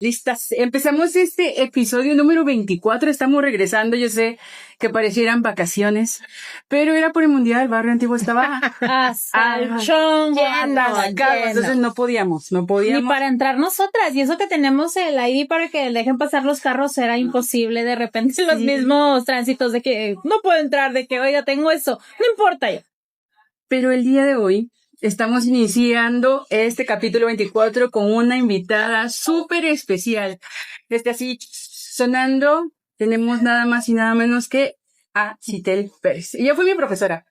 Listas. Empezamos este episodio número 24. Estamos regresando. Yo sé que parecieran vacaciones, pero era por el Mundial. Barrio Antiguo estaba al chongo, entonces no podíamos. Ni para entrar nosotras. Y eso que tenemos el ID para que dejen pasar los carros era imposible. De repente los mismos tránsitos de que no puedo entrar, de que, oiga, tengo eso. No importa ya. Pero el día de hoy estamos iniciando este capítulo 24 con una invitada súper especial. Desde así sonando, tenemos nada más y nada menos que a Citel Pérez. Ella fue mi profesora.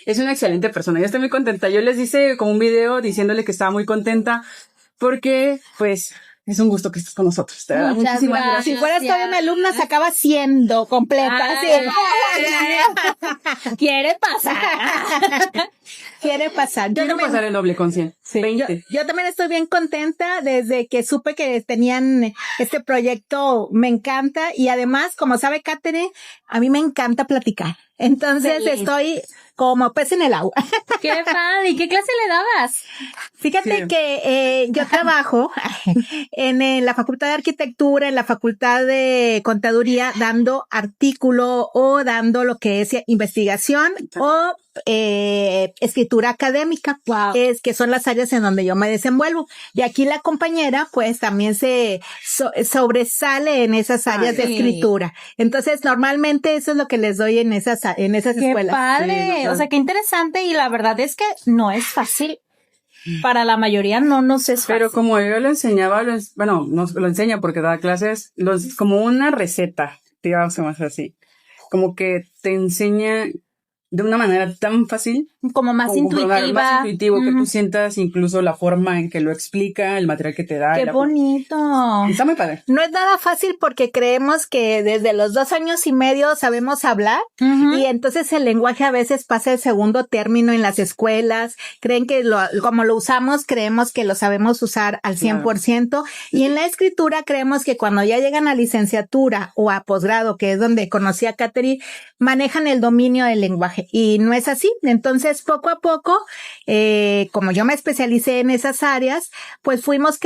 Es una excelente persona. Yo estoy muy contenta. Yo les hice como un video diciéndole que estaba muy contenta porque, pues, es un gusto que estés con nosotros. Muchísimas gracias. Si fueras todavía una alumna, se acaba siendo completa. Quiere pasar. Quiere pasar. Quiero pasar el doble con 100. Sí. 20. Yo también estoy bien contenta desde que supe que tenían este proyecto. Me encanta. Y además, como sabe Katherine, a mí me encanta platicar. Entonces estoy como pez en el agua. ¡Qué padre! ¿Y qué clase le dabas? Fíjate que yo trabajo en la Facultad de Arquitectura, en la Facultad de Contaduría, dando artículo o dando lo que es investigación o escritura académica, que son las áreas en donde yo me desenvuelvo. Y aquí la compañera, pues, también se sobresale en esas áreas de escritura. Entonces, normalmente eso es lo que les doy en esas escuelas. ¡Qué padre! Sí, o sea, qué interesante, y la verdad es que no es fácil. Para la mayoría no nos es fácil. Pero como yo lo enseñaba, nos lo enseña porque da clases, como una receta, digamos así. Como que te enseña de una manera tan fácil. Como más intuitiva. Más intuitivo, que tú sientas incluso la forma en que lo explica, el material que te da. ¡Qué bonito! Está muy padre. No es nada fácil porque creemos que desde los 2 años y medio sabemos hablar y entonces el lenguaje a veces pasa el segundo término en las escuelas. Creen que como lo usamos, creemos que lo sabemos usar al 100%. Claro. Y en la escritura creemos que cuando ya llegan a licenciatura o a posgrado, que es donde conocí a Katherine, manejan el dominio del lenguaje. Y no es así. Entonces, poco a poco, como yo me especialicé en esas áreas, pues fuimos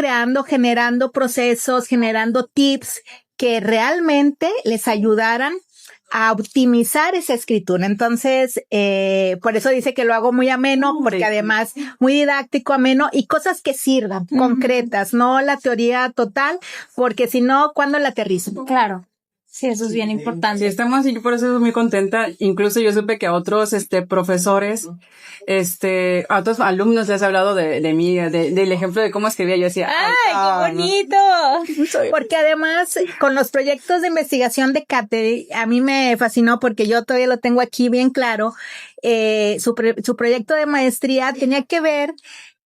generando procesos, generando tips que realmente les ayudaran a optimizar esa escritura. Entonces, por eso dice que lo hago muy ameno, porque además muy didáctico, ameno, y cosas que sirvan, concretas, no la teoría total, porque si no, ¿cuándo la aterrizo? Claro. Sí, eso es bien importante. Sí, estamos así, por eso estoy muy contenta. Incluso yo supe que a otros, profesores, a otros alumnos les he hablado de mí, del ejemplo de cómo escribía. Yo decía, ¡ay, qué bonito! Porque además, con los proyectos de investigación de Katherine, a mí me fascinó porque yo todavía lo tengo aquí bien claro. Su proyecto de maestría tenía que ver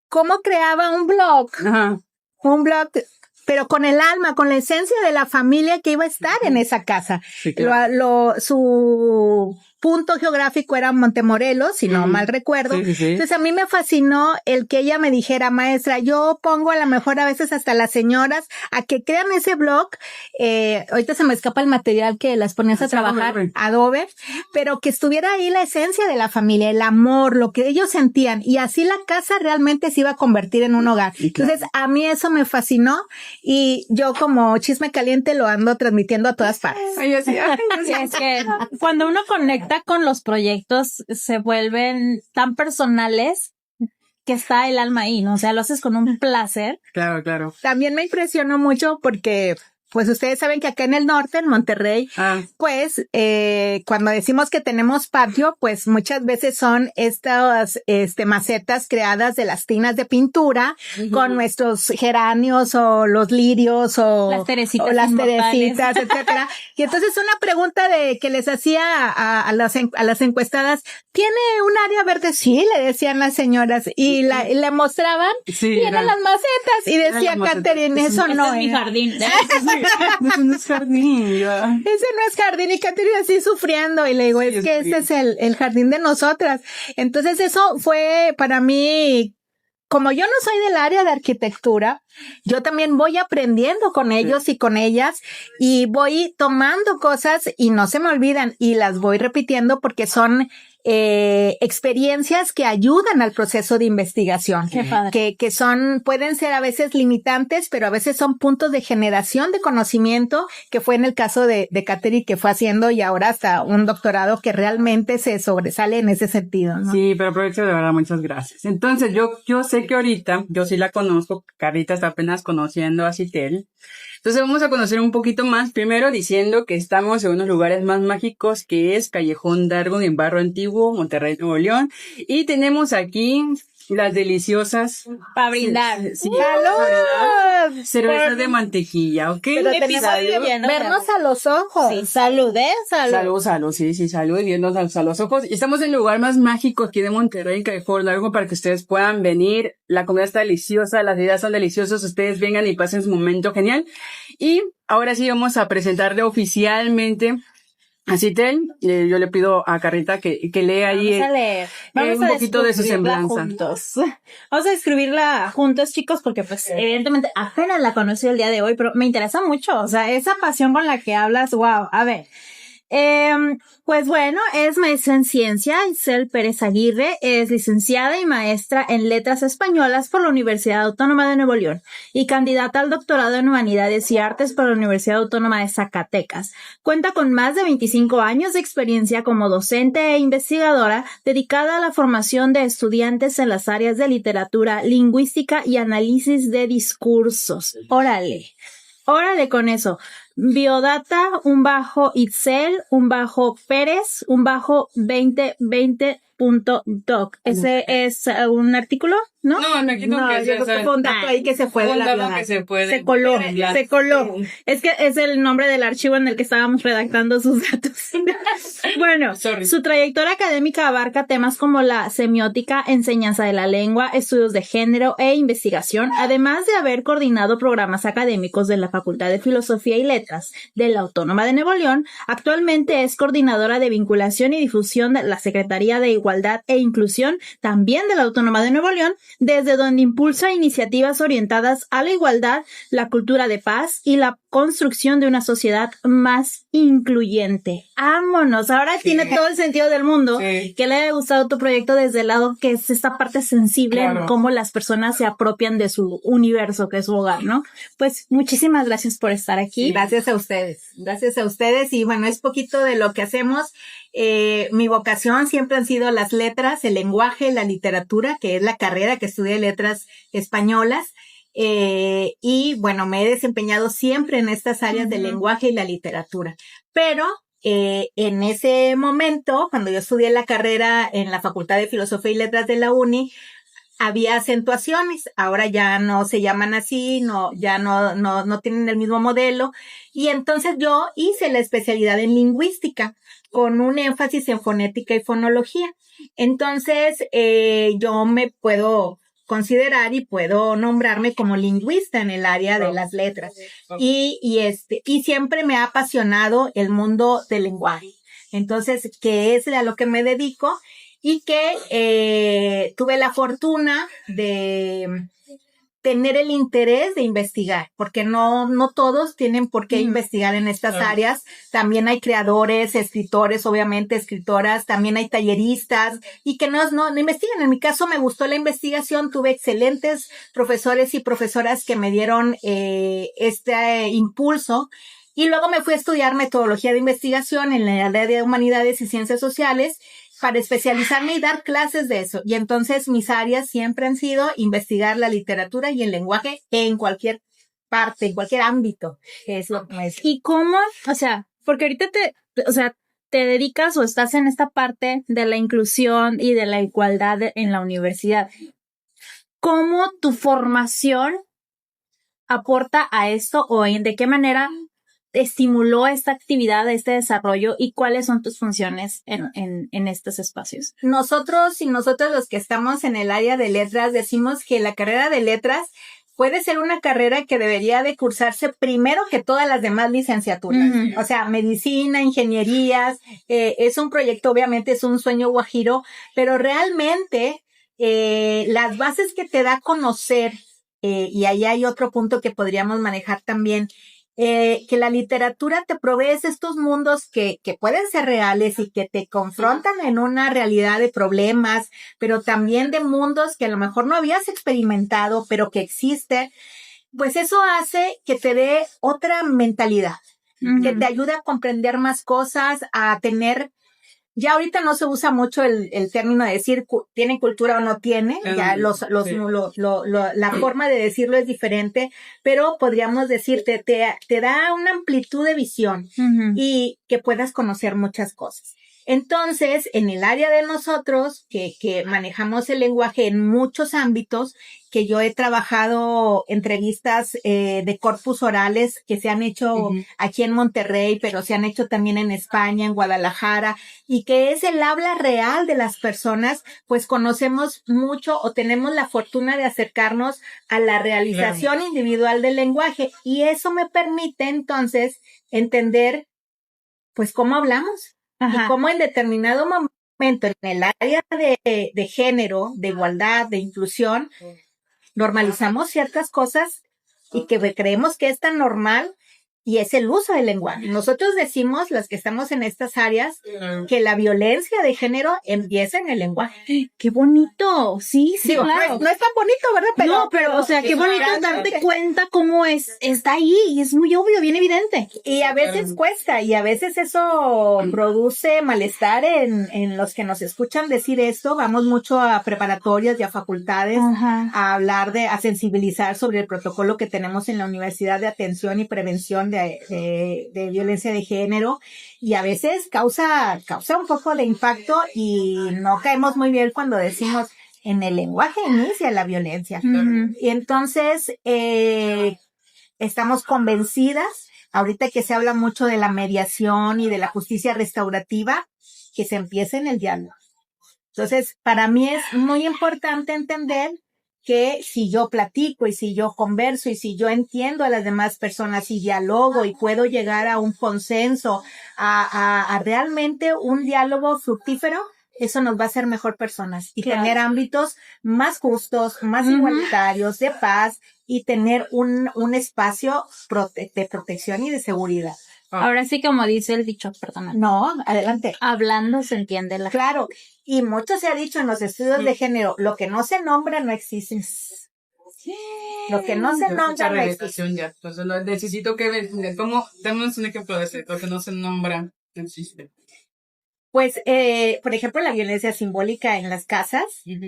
cómo creaba un blog. Ajá. Un blog, pero con el alma, con la esencia de la familia que iba a estar en esa casa. Sí, claro. Su punto geográfico era Montemorelos, si no mal recuerdo. Sí. Entonces a mí me fascinó el que ella me dijera, maestra, yo pongo a lo mejor a veces hasta las señoras a que crean ese blog. Ahorita se me escapa el material que las ponías a trabajar, Adobe, pero que estuviera ahí la esencia de la familia, el amor, lo que ellos sentían, y así la casa realmente se iba a convertir en un hogar. Claro. Entonces a mí eso me fascinó y yo como chisme caliente lo ando transmitiendo a todas partes. Ay, así, Sí, es que cuando uno conecta con los proyectos se vuelven tan personales que está el alma ahí, ¿no? O sea, lo haces con un placer. Claro. También me impresionó mucho porque pues ustedes saben que acá en el norte, en Monterrey, pues cuando decimos que tenemos patio, pues muchas veces son estas macetas creadas de las tinas de pintura con nuestros geranios o los lirios o las teresitas, etcétera. Y entonces una pregunta que les hacía a las encuestadas, ¿tiene un área verde? Sí, le decían las señoras y le mostraban, tiene las macetas y decía Katherine, eso no es mi jardín. Ese no es jardín, ya. Ese no es jardín, y Katherine así sufriendo, y le digo, es que este es el jardín de nosotras. Entonces eso fue para mí, como yo no soy del área de arquitectura, yo también voy aprendiendo con ellos y con ellas, y voy tomando cosas y no se me olvidan, y las voy repitiendo porque son experiencias que ayudan al proceso de investigación. Qué padre. Que pueden ser a veces limitantes, pero a veces son puntos de generación de conocimiento, que fue en el caso de Katherine, que fue haciendo y ahora hasta un doctorado que realmente se sobresale en ese sentido, ¿no? Sí, pero aprovecho de verdad, muchas gracias. Entonces, yo sé que ahorita, yo sí la conozco, Carlita está apenas conociendo a Citel. Entonces vamos a conocer un poquito más, primero diciendo que estamos en unos lugares más mágicos, que es Callejón Darwin en Barrio Antiguo, Monterrey, Nuevo León, y tenemos aquí las deliciosas Para brindar. sí, ¡Salud! cervezas de mantequilla, ¿ok? Pero tenemos episodio que lleno, vernos a los ojos. Sí, salud, salud. Salud, sí, salud, y viéndonos a los ojos. Y estamos en el lugar más mágico aquí de Monterrey, Callejón Largo, para que ustedes puedan venir. La comida está deliciosa, las ideas son deliciosas, ustedes vengan y pasen su momento genial. Y ahora sí vamos a presentarle oficialmente a Citel. Yo le pido a Carlita que lea ahí Vamos a leer. Vamos un a poquito de su descubrirla semblanza. juntos. Vamos a describirla juntos, chicos, porque pues evidentemente apenas la conocí el día de hoy, pero me interesa mucho. O sea, esa pasión con la que hablas, wow. A ver. Pues bueno, es maestra en ciencia, Isel Pérez Aguirre, es licenciada y maestra en letras españolas por la Universidad Autónoma de Nuevo León y candidata al doctorado en Humanidades y Artes por la Universidad Autónoma de Zacatecas. Cuenta con más de 25 años de experiencia como docente e investigadora dedicada a la formación de estudiantes en las áreas de literatura, lingüística y análisis de discursos. Órale con eso. Biodata, _Itzel, _Pérez, _2020.doc. ¿Ese es un artículo? ¿No? No, aquí no, que yo creo que fue un dato ahí que se fue de la dato vida. que se puede. Se coló. Es que es el nombre del archivo en el que estábamos redactando sus datos. Bueno, su trayectoria académica abarca temas como la semiótica, enseñanza de la lengua, estudios de género e investigación, además de haber coordinado programas académicos de la Facultad de Filosofía y Letras de la Autónoma de Nuevo León. Actualmente es coordinadora de vinculación y difusión de la Secretaría de Igualdad e Inclusión, también de la Autónoma de Nuevo León, desde donde impulsa iniciativas orientadas a la igualdad, la cultura de paz y la construcción de una sociedad más incluyente. ¡Vámonos! Ahora tiene todo el sentido del mundo que le haya gustado tu proyecto desde el lado que es esta parte sensible en cómo las personas se apropian de su universo, que es su hogar, ¿no? Pues muchísimas gracias por estar aquí. Gracias a ustedes. Y bueno, es poquito de lo que hacemos. Mi vocación siempre han sido las letras, el lenguaje, la literatura, que es la carrera que estudié letras españolas. Y bueno, me he desempeñado siempre en estas áreas del lenguaje y la literatura. Pero en ese momento, cuando yo estudié la carrera en la Facultad de Filosofía y Letras de la UNI, había acentuaciones, ahora ya no se llaman así, ya no tienen el mismo modelo. Y entonces yo hice la especialidad en lingüística con un énfasis en fonética y fonología. Entonces, yo me puedo considerar y puedo nombrarme como lingüista en el área de las letras. Y siempre me ha apasionado el mundo del lenguaje. Entonces, que es a lo que me dedico y que tuve la fortuna de tener el interés de investigar, porque no todos tienen por qué investigar en estas áreas. También hay creadores, escritores, obviamente escritoras, también hay talleristas y que no investigan. En mi caso me gustó la investigación, tuve excelentes profesores y profesoras que me dieron este impulso. Y luego me fui a estudiar metodología de investigación en la área de humanidades y ciencias sociales para especializarme y dar clases de eso. Y entonces mis áreas siempre han sido investigar la literatura y el lenguaje en cualquier parte, en cualquier ámbito. Es lo que me decía. ¿Y cómo? O sea, porque ahorita te dedicas o estás en esta parte de la inclusión y de la igualdad en la universidad. ¿Cómo tu formación aporta a esto o de qué manera estimuló esta actividad, este desarrollo y cuáles son tus funciones en estos espacios? Nosotros y nosotros los que estamos en el área de letras decimos que la carrera de letras puede ser una carrera que debería de cursarse primero que todas las demás licenciaturas. O sea, medicina, ingenierías, es un proyecto, obviamente es un sueño guajiro, pero realmente las bases que te da a conocer, y ahí hay otro punto que podríamos manejar también, que la literatura te provee estos mundos que pueden ser reales y que te confrontan en una realidad de problemas, pero también de mundos que a lo mejor no habías experimentado, pero que existen, pues eso hace que te dé otra mentalidad, que te ayude a comprender más cosas, a tener. Ya ahorita no se usa mucho el término de decir tiene cultura o no tiene, ya la forma de decirlo es diferente, pero podríamos decir te da una amplitud de visión y que puedas conocer muchas cosas. Entonces, en el área de nosotros, que manejamos el lenguaje en muchos ámbitos, que yo he trabajado entrevistas de corpus orales que se han hecho aquí en Monterrey, pero se han hecho también en España, en Guadalajara, y que es el habla real de las personas, pues conocemos mucho o tenemos la fortuna de acercarnos a la realización individual del lenguaje, y eso me permite entonces entender, pues, cómo hablamos. Y cómo en determinado momento en el área de género, de igualdad, de inclusión, normalizamos ciertas cosas y que creemos que es tan normal, y es el uso del lenguaje. Nosotros decimos, las que estamos en estas áreas, que la violencia de género empieza en el lenguaje. ¡Qué bonito! Sí, Digo, claro. No es tan bonito, ¿verdad? Pero, o sea, qué bonito darte cuenta cómo está ahí, y es muy obvio, bien evidente. Y a veces cuesta, y a veces eso produce malestar en los que nos escuchan decir esto. Vamos mucho a preparatorias y a facultades a hablar a sensibilizar sobre el protocolo que tenemos en la Universidad de Atención y Prevención de Violencia de Género, y a veces causa un poco de impacto, y no caemos muy bien cuando decimos en el lenguaje inicia la violencia. Y entonces estamos convencidas, ahorita que se habla mucho de la mediación y de la justicia restaurativa, que se empiece en el diálogo. Entonces, para mí es muy importante entender que si yo platico y si yo converso y si yo entiendo a las demás personas y dialogo y puedo llegar a un consenso, a realmente un diálogo fructífero, eso nos va a hacer mejor personas y tener ámbitos más justos, más igualitarios, de paz, y tener un espacio de protección y de seguridad. Ahora sí, como dice el dicho, perdona. No, adelante. Hablando se entiende la. Claro, y mucho se ha dicho en los estudios de género, lo que no se nombra no existe. Lo que no se nombra no existe. Ya. Entonces necesito que demos un ejemplo de eso, lo que no se nombra no existe. Pues, por ejemplo, la violencia simbólica en las casas.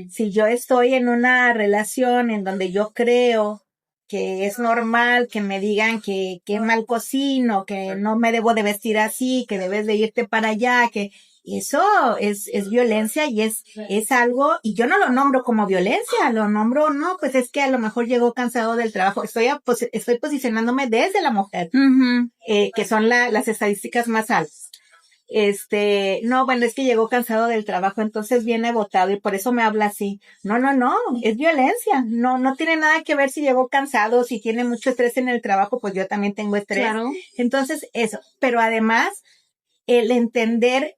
Si yo estoy en una relación en donde yo creo que es normal que me digan que mal cocino, que no me debo de vestir así, que debes de irte para allá, que eso es violencia, y es algo, y yo no lo nombro como violencia, lo nombro, no, pues es que a lo mejor llegó cansado del trabajo. Estoy posicionándome desde la mujer, que son las estadísticas más altas. No, bueno, es que llegó cansado del trabajo, entonces viene botado y por eso me habla así. No, es violencia. No tiene nada que ver si llegó cansado, si tiene mucho estrés en el trabajo, pues yo también tengo estrés. Claro. Entonces, eso. Pero además, el entender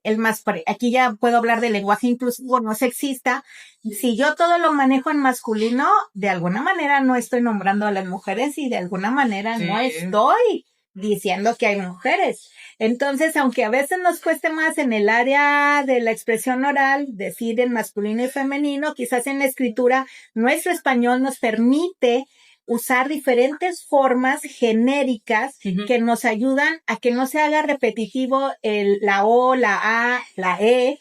aquí ya puedo hablar de lenguaje inclusivo, no sexista. Si yo todo lo manejo en masculino, de alguna manera no estoy nombrando a las mujeres, y de alguna manera no estoy diciendo que hay mujeres. Entonces, aunque a veces nos cueste más en el área de la expresión oral decir en masculino y femenino, quizás en la escritura nuestro español nos permite usar diferentes formas genéricas que nos ayudan a que no se haga repetitivo la O, la A, la E,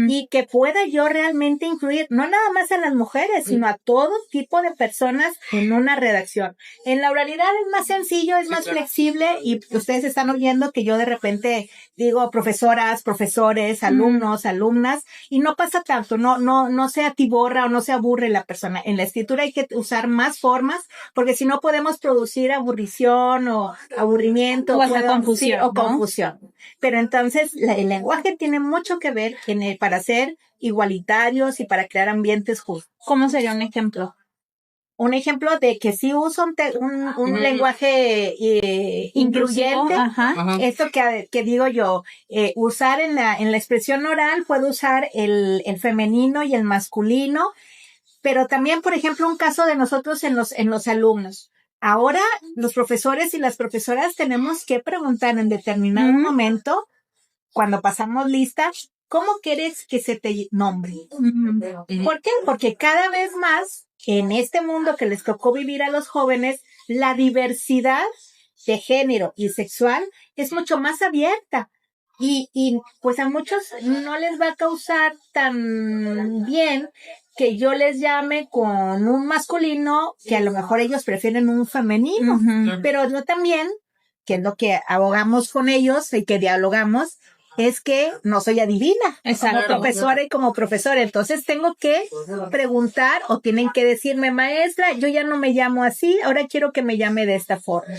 y que pueda yo realmente incluir no nada más a las mujeres, sino a todo tipo de personas en una redacción. En la oralidad es más sencillo, es más flexible, y ustedes están oyendo que yo de repente digo profesoras, profesores, alumnos, alumnas, y no pasa tanto, no se atiborra o no se aburre la persona. En la escritura hay que usar más formas, porque si no podemos producir aburrición o aburrimiento o hasta confusión, o confusión. Pero entonces el lenguaje tiene mucho que ver para ser igualitarios y para crear ambientes justos. ¿Cómo sería un ejemplo? Un ejemplo de que sí uso un lenguaje incluyente. Esto que digo yo, usar en la expresión oral, puedo usar el femenino y el masculino. Pero también, por ejemplo, un caso de nosotros en los alumnos. Ahora los profesores y las profesoras tenemos que preguntar en determinado momento, cuando pasamos listas, ¿cómo quieres que se te nombre? ¿Por qué? Porque cada vez más en este mundo que les tocó vivir a los jóvenes, la diversidad de género y sexual es mucho más abierta. Y pues a muchos no les va a causar tan bien que yo les llame con un masculino que a lo mejor ellos prefieren un femenino, pero no también, que es lo que abogamos con ellos y que dialogamos, es que no soy adivina, como profesora y como profesora, entonces tengo que preguntar o tienen que decirme, maestra, yo ya no me llamo así, ahora quiero que me llame de esta forma.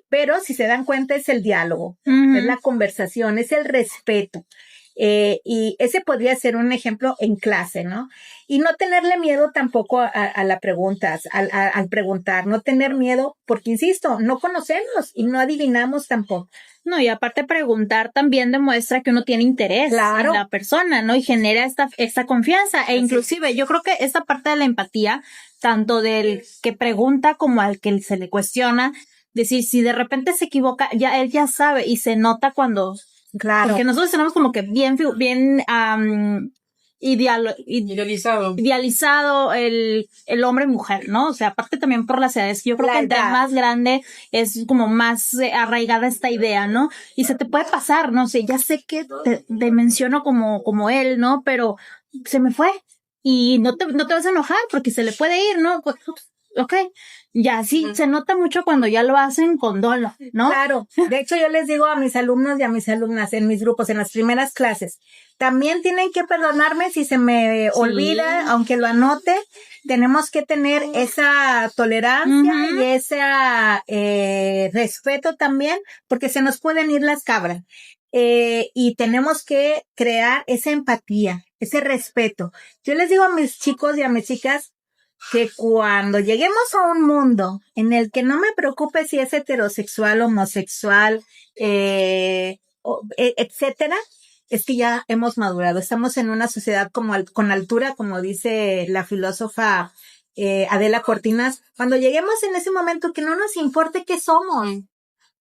Pero si se dan cuenta es el diálogo, es la conversación, es el respeto. Y ese podría ser un ejemplo en clase, ¿no? Y no tenerle miedo tampoco a las preguntas, al preguntar, no tener miedo, porque insisto, no conocemos y no adivinamos tampoco. No, y aparte preguntar también demuestra que uno tiene interés en la persona, ¿no? Y genera esta confianza. E inclusive yo creo que esta parte de la empatía, tanto del que pregunta como al que se le cuestiona, decir, si de repente se equivoca, ya él ya sabe y se nota cuando... Claro. Porque nosotros tenemos como que bien idealizado el hombre y mujer, ¿no? O sea, aparte también por las edades, yo creo que entre más grande es como más arraigada esta idea, ¿no? Y se te puede pasar, no sé, ya sé que te menciono como él, ¿no? Pero se me fue y no te vas a enojar porque se le puede ir, ¿no? Pues, okay. Ya sí, se nota mucho cuando ya lo hacen con dolo, ¿no? Claro. De hecho, yo les digo a mis alumnos y a mis alumnas en mis grupos, en las primeras clases, también tienen que perdonarme si se me olvida, aunque lo anote. Tenemos que tener esa tolerancia y ese respeto también, porque se nos pueden ir las cabras. Y tenemos que crear esa empatía, ese respeto. Yo les digo a mis chicos y a mis chicas, que cuando lleguemos a un mundo en el que no me preocupe si es heterosexual, homosexual, etcétera, es que ya hemos madurado. Estamos en una sociedad con altura, como dice la filósofa Adela Cortinas. Cuando lleguemos en ese momento que no nos importe qué somos.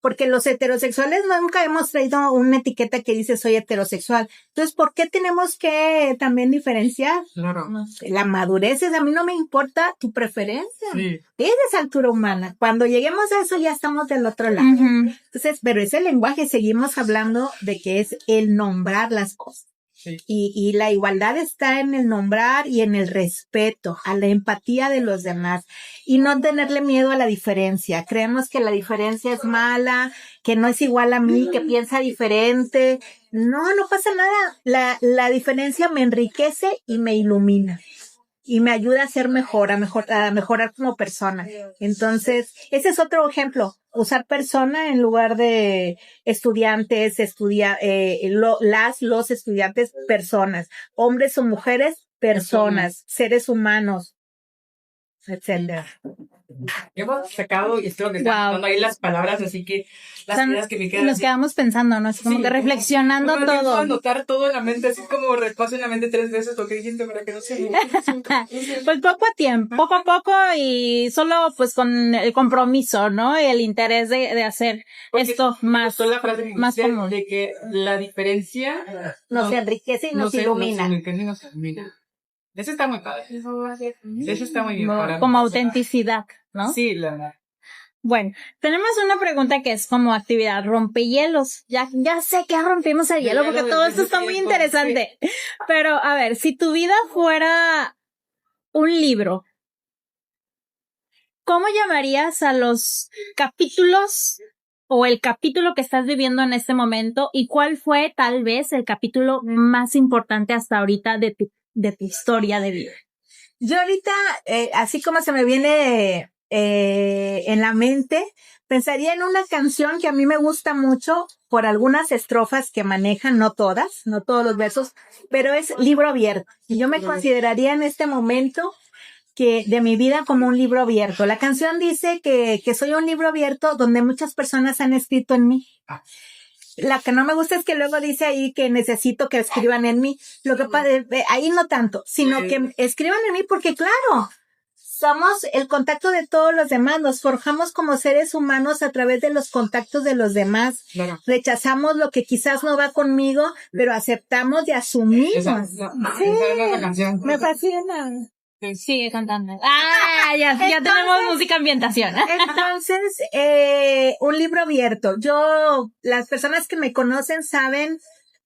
Porque los heterosexuales nunca hemos traído una etiqueta que dice soy heterosexual. Entonces, ¿por qué tenemos que también diferenciar? Claro. No sé, la madurez es, a mí no me importa tu preferencia. Sí. Tienes altura humana. Cuando lleguemos a eso ya estamos del otro lado. Entonces, pero ese lenguaje seguimos hablando de que es el nombrar las cosas. Sí. Y la igualdad está en el nombrar y en el respeto, a la empatía de los demás y no tenerle miedo a la diferencia. Creemos que la diferencia es mala, que no es igual a mí, que piensa diferente. No pasa nada. La diferencia me enriquece y me ilumina. Y me ayuda a ser mejor, a mejorar como persona. Entonces, ese es otro ejemplo. Usar persona en lugar de estudiantes, los estudiantes, personas. Hombres o mujeres, personas. Seres humanos, etcétera. Hemos sacado, y espero que estén dando ahí las palabras, así que las ideas que me quedan. Nos quedamos pensando, ¿no? Es como que reflexionando todo. Anotar todo en la mente, así como repaso en la mente 3 veces lo que dijiste para que no se... Pues poco a poco y solo pues con el compromiso, ¿no? Y el interés de hacer esto más común. De que la diferencia nos enriquece y nos ilumina. Eso está muy padre. Eso está muy bien. Como autenticidad, ¿no? Sí, la verdad. Bueno, tenemos una pregunta que es como actividad rompehielos. Ya sé que rompimos el hielo porque todo esto está muy interesante. Sí. Pero, a ver, si tu vida fuera un libro, ¿cómo llamarías a los capítulos o el capítulo que estás viviendo en este momento? ¿Y cuál fue tal vez el capítulo más importante hasta ahorita de tu historia de vida? Yo ahorita, así como se me viene en la mente, pensaría en una canción que a mí me gusta mucho por algunas estrofas que manejan, no todos los versos, pero es libro abierto. Y yo me consideraría en este momento de mi vida como un libro abierto. La canción dice que soy un libro abierto donde muchas personas han escrito en mí. La que no me gusta es que luego dice ahí que necesito que escriban en mí. Lo que pasa, ahí no tanto, sino que escriban en mí porque claro, somos el contacto de todos los demás, nos forjamos como seres humanos a través de los contactos de los demás. Claro. Rechazamos lo que quizás no va conmigo, pero aceptamos y asumimos. Sí, la canción. Me fascina. Sigue cantando. Ya tenemos música ambientación. Entonces, un libro abierto. Las personas que me conocen saben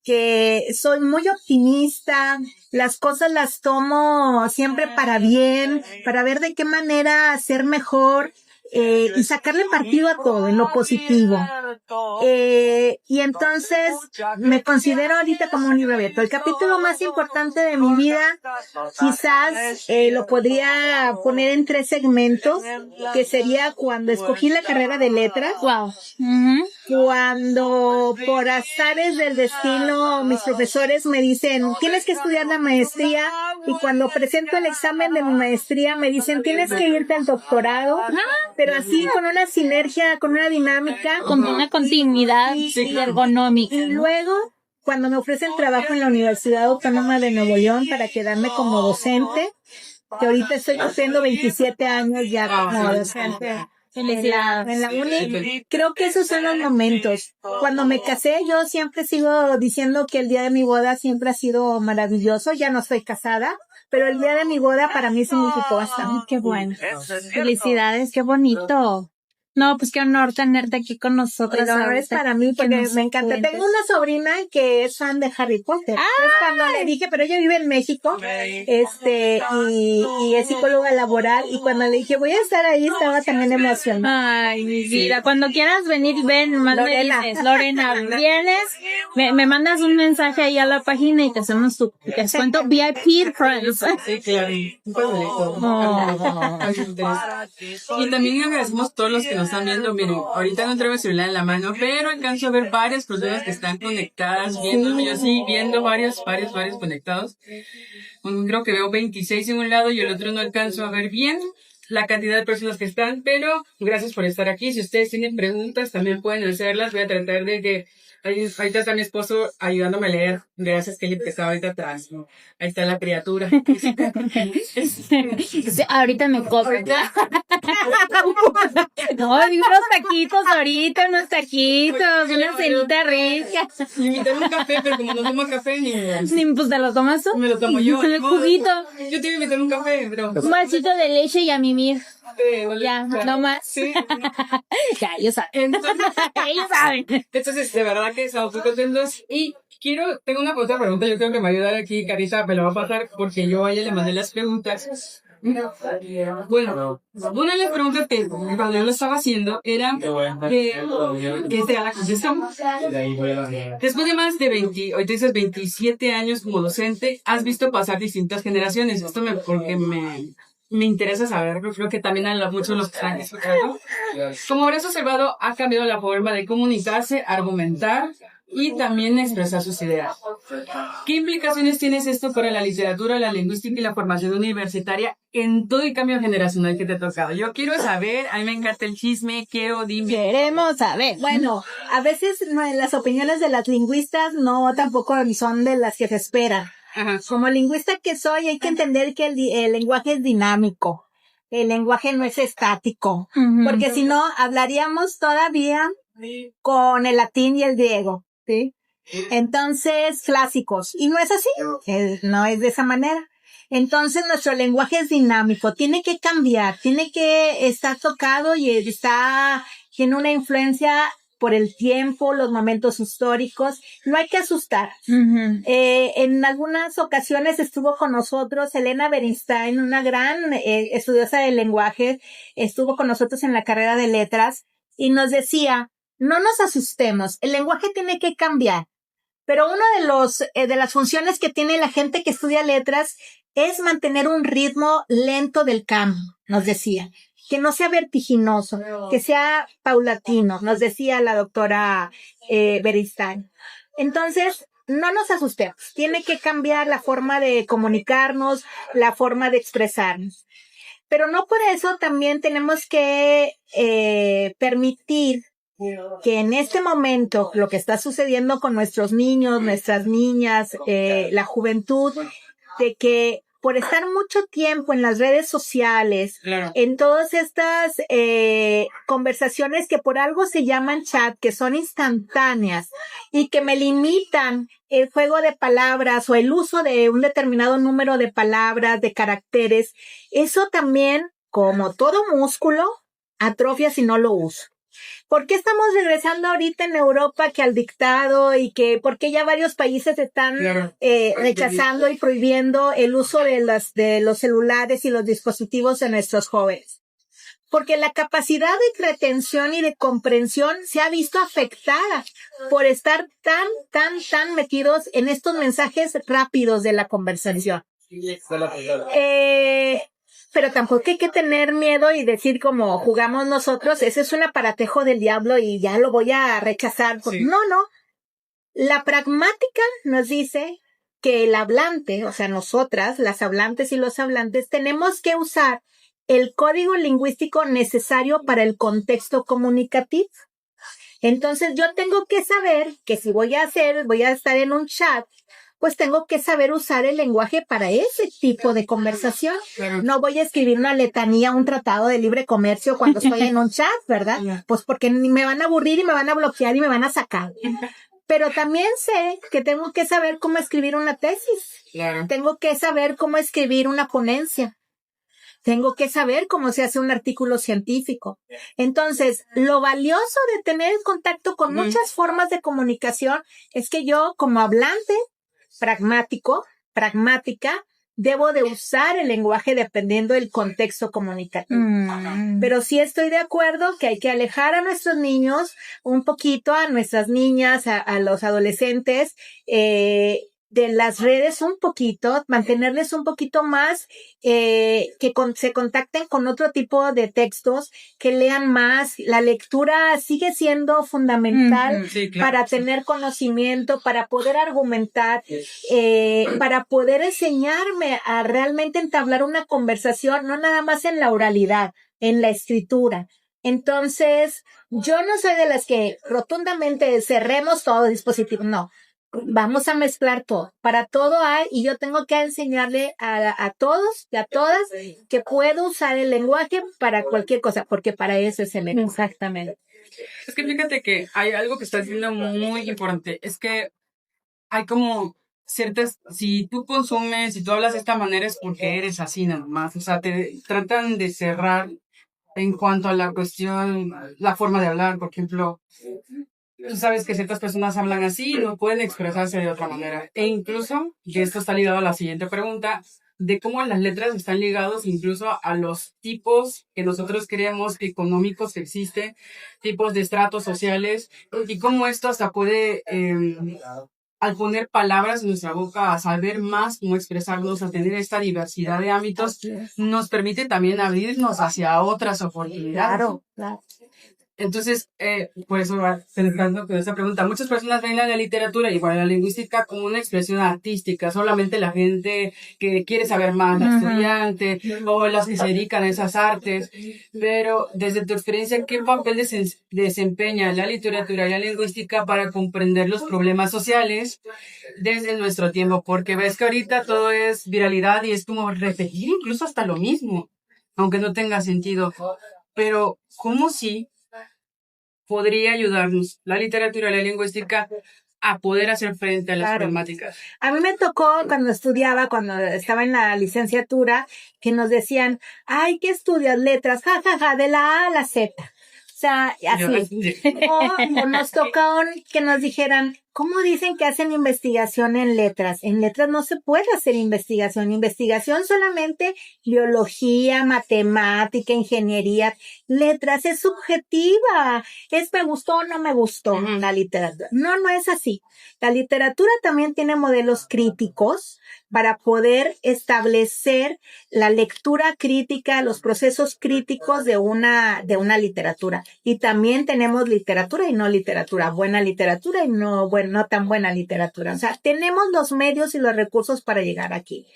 que soy muy optimista, las cosas las tomo siempre para bien, para ver de qué manera ser mejor, y sacarle partido a todo, en lo positivo. Y entonces me considero ahorita como un libro abierto. El capítulo más importante de mi vida, quizás lo podría poner en 3 segmentos, que sería cuando escogí la carrera de letras. Wow. Cuando por azares del destino mis profesores me dicen, tienes que estudiar la maestría, y cuando presento el examen de mi maestría me dicen, tienes que irte al doctorado, pero así con una sinergia, con una dinámica, Con una continuidad ergonómica. y luego cuando me ofrecen trabajo en la Universidad Autónoma de Nuevo León para quedarme como docente, que ahorita estoy cumpliendo 27 años ya como docente. Felicidades. En la uni, creo que esos son los momentos. Cuando me casé, yo siempre sigo diciendo que el día de mi boda siempre ha sido maravilloso. Ya no estoy casada, pero el día de mi boda para mí significó bastante. Qué bueno. Felicidades, qué bonito. No, pues qué honor tenerte aquí con nosotros. El honor es para mí porque me encanta. cuentes. Tengo una sobrina que es fan de Harry Potter. Entonces, cuando le dije, pero ella vive en México, y es psicóloga laboral, y cuando le dije, voy a estar ahí, estaba también emocionada. Ay, mi vida. Cuando quieras venir, ven, más Lorena. me dices, Lorena, vienes, me mandas un mensaje ahí a la página y te hacemos tu descuento VIP Friends. Sí, claro. Un padrito. Y también agradecemos a todos los que nos están viendo. Miren, ahorita no traigo el celular en la mano, pero alcanzo a ver varias personas que están conectadas, viendo. Yo sí, viendo varios conectados. Creo que veo 26 en un lado y el otro no alcanzo a ver bien la cantidad de personas que están, pero gracias por estar aquí. Si ustedes tienen preguntas, también pueden hacerlas. Voy a tratar de que... Ahorita está mi esposo ayudándome a leer. Gracias, Kelly, que está ahorita atrás. Ahí está la criatura. Sí, ahorita me cobran. No, di unos taquitos ahorita, unos una cenita rica. Me invitaron un café, pero como no tomo café, Ni, pues te lo tomas tú. me lo tomo yo. Con el juguito. Yo te iba a invitar un café, pero... Un vasito de leche y a mimir. Ya, claro. no más. Sí. Ya, ellos saben. Entonces, Ellos saben. entonces, de verdad que estamos muy contentos. Y tengo una otra pregunta, yo creo que me va a ayudar aquí, Carissa, me lo va a pasar porque yo a ella le mandé las preguntas. Bueno, una de las preguntas que cuando yo lo estaba haciendo era que te la contestamos. Después de más de ahorita dices 27 años como docente, has visto pasar distintas generaciones. Esto porque me interesa saber, creo que también a muchos de los que están escuchando. Como habrás observado, ha cambiado la forma de comunicarse, argumentar y también expresar sus ideas. ¿Qué implicaciones tienes esto para la literatura, la lingüística y la formación universitaria en todo el cambio generacional que te ha tocado? Yo quiero saber, a mí me encanta el chisme, dime. Queremos saber. Bueno, a veces las opiniones de las lingüistas no tampoco son de las que se esperan. Ajá. Como lingüista que soy, hay que entender que el lenguaje es dinámico. El lenguaje no es estático. Porque si no, hablaríamos todavía con el latín y el griego, ¿sí? Entonces, clásicos. Y no es así. No es de esa manera. Entonces, nuestro lenguaje es dinámico. Tiene que cambiar. Tiene que estar tocado y tiene una influencia por el tiempo, los momentos históricos. No hay que asustar. En algunas ocasiones estuvo con nosotros Elena Beristain, una gran estudiosa del lenguaje, estuvo con nosotros en la carrera de letras y nos decía, no nos asustemos, el lenguaje tiene que cambiar. Pero una de las funciones que tiene la gente que estudia letras es mantener un ritmo lento del cambio, nos decía. Que no sea vertiginoso, que sea paulatino, nos decía la doctora Beristain. Entonces, no nos asustemos. Tiene que cambiar la forma de comunicarnos, la forma de expresarnos. Pero no por eso también tenemos que permitir que en este momento, lo que está sucediendo con nuestros niños, nuestras niñas, la juventud, de que por estar mucho tiempo en las redes sociales, Claro. en todas estas conversaciones que por algo se llaman chat, que son instantáneas y que me limitan el juego de palabras o el uso de un determinado número de palabras, de caracteres, eso también, como todo músculo, atrofia si no lo uso. ¿Por qué estamos regresando ahorita en Europa que al dictado y que por qué ya varios países están Claro. rechazando y prohibiendo el uso de los celulares y los dispositivos de nuestros jóvenes? Porque la capacidad de retención y de comprensión se ha visto afectada por estar tan metidos en estos mensajes rápidos de la conversación. Pero tampoco hay que tener miedo y decir como jugamos nosotros, ese es un aparatejo del diablo y ya lo voy a rechazar. Sí. No. La pragmática nos dice que el hablante, o sea, nosotras, las hablantes y los hablantes, tenemos que usar el código lingüístico necesario para el contexto comunicativo. Entonces yo tengo que saber que si voy a estar en un chat, pues tengo que saber usar el lenguaje para ese tipo de conversación. Claro. No voy a escribir una letanía, un tratado de libre comercio cuando estoy en un chat, ¿verdad? Pues porque me van a aburrir y me van a bloquear y me van a sacar. Pero también sé que tengo que saber cómo escribir una tesis. Claro. Tengo que saber cómo escribir una ponencia. Tengo que saber cómo se hace un artículo científico. Entonces, lo valioso de tener contacto con muchas formas de comunicación es que yo, como hablante, pragmática, debo de usar el lenguaje dependiendo del contexto comunicativo. Pero sí estoy de acuerdo que hay que alejar a nuestros niños un poquito, a nuestras niñas, a los adolescentes, de las redes un poquito, mantenerles un poquito más, se contacten con otro tipo de textos, que lean más. La lectura sigue siendo fundamental Sí, claro. para tener conocimiento, para poder argumentar, para poder enseñarme a realmente entablar una conversación, no nada más en la oralidad, en la escritura. Entonces, yo no soy de las que rotundamente cerremos todo dispositivo, no. Vamos a mezclar todo. Para todo hay, y yo tengo que enseñarle a todos y a todas que puedo usar el lenguaje para cualquier cosa, porque para eso es el lenguaje. Exactamente. Es que fíjate que hay algo que está siendo muy importante. Es que hay como ciertas, si tú consumes, si tú hablas de esta manera es porque eres así nada más. O sea, te tratan de cerrar en cuanto a la cuestión, la forma de hablar. Por ejemplo, tú sabes que ciertas personas hablan así y no pueden expresarse de otra manera. E incluso, que esto está ligado a la siguiente pregunta, de cómo las letras están ligados incluso a los tipos que nosotros creemos económicos que existen, tipos de estratos sociales, y cómo esto hasta puede, al poner palabras en nuestra boca, a saber más cómo expresarnos, a tener esta diversidad de ámbitos, nos permite también abrirnos hacia otras oportunidades. Claro. Entonces, por eso va penetrando con esta pregunta. Muchas personas ven a la literatura, igual a la lingüística, como una expresión artística. Solamente la gente que quiere saber más, la estudiante, o las que se dedican a esas artes. Pero, desde tu experiencia, ¿qué papel desempeña la literatura y la lingüística para comprender los problemas sociales desde nuestro tiempo? Porque ves que ahorita todo es viralidad y es como repetir incluso hasta lo mismo, aunque no tenga sentido. Pero, ¿cómo sí podría ayudarnos la literatura y la lingüística a poder hacer frente a las problemáticas? A mí me tocó cuando estaba en la licenciatura, que nos decían, ay, ¿qué estudias? Letras, jajaja, de la A a la Z. O sea, así. O nos tocó que nos dijeran, ¿cómo dicen que hacen investigación en letras? En letras no se puede hacer investigación. Investigación solamente biología, matemática, ingeniería. Letras es subjetiva. Es me gustó o no me gustó la literatura. No es así. La literatura también tiene modelos críticos para poder establecer la lectura crítica, los procesos críticos de una literatura. Y también tenemos literatura y no literatura, buena literatura y no tan buena literatura. O sea, tenemos los medios y los recursos para llegar aquí.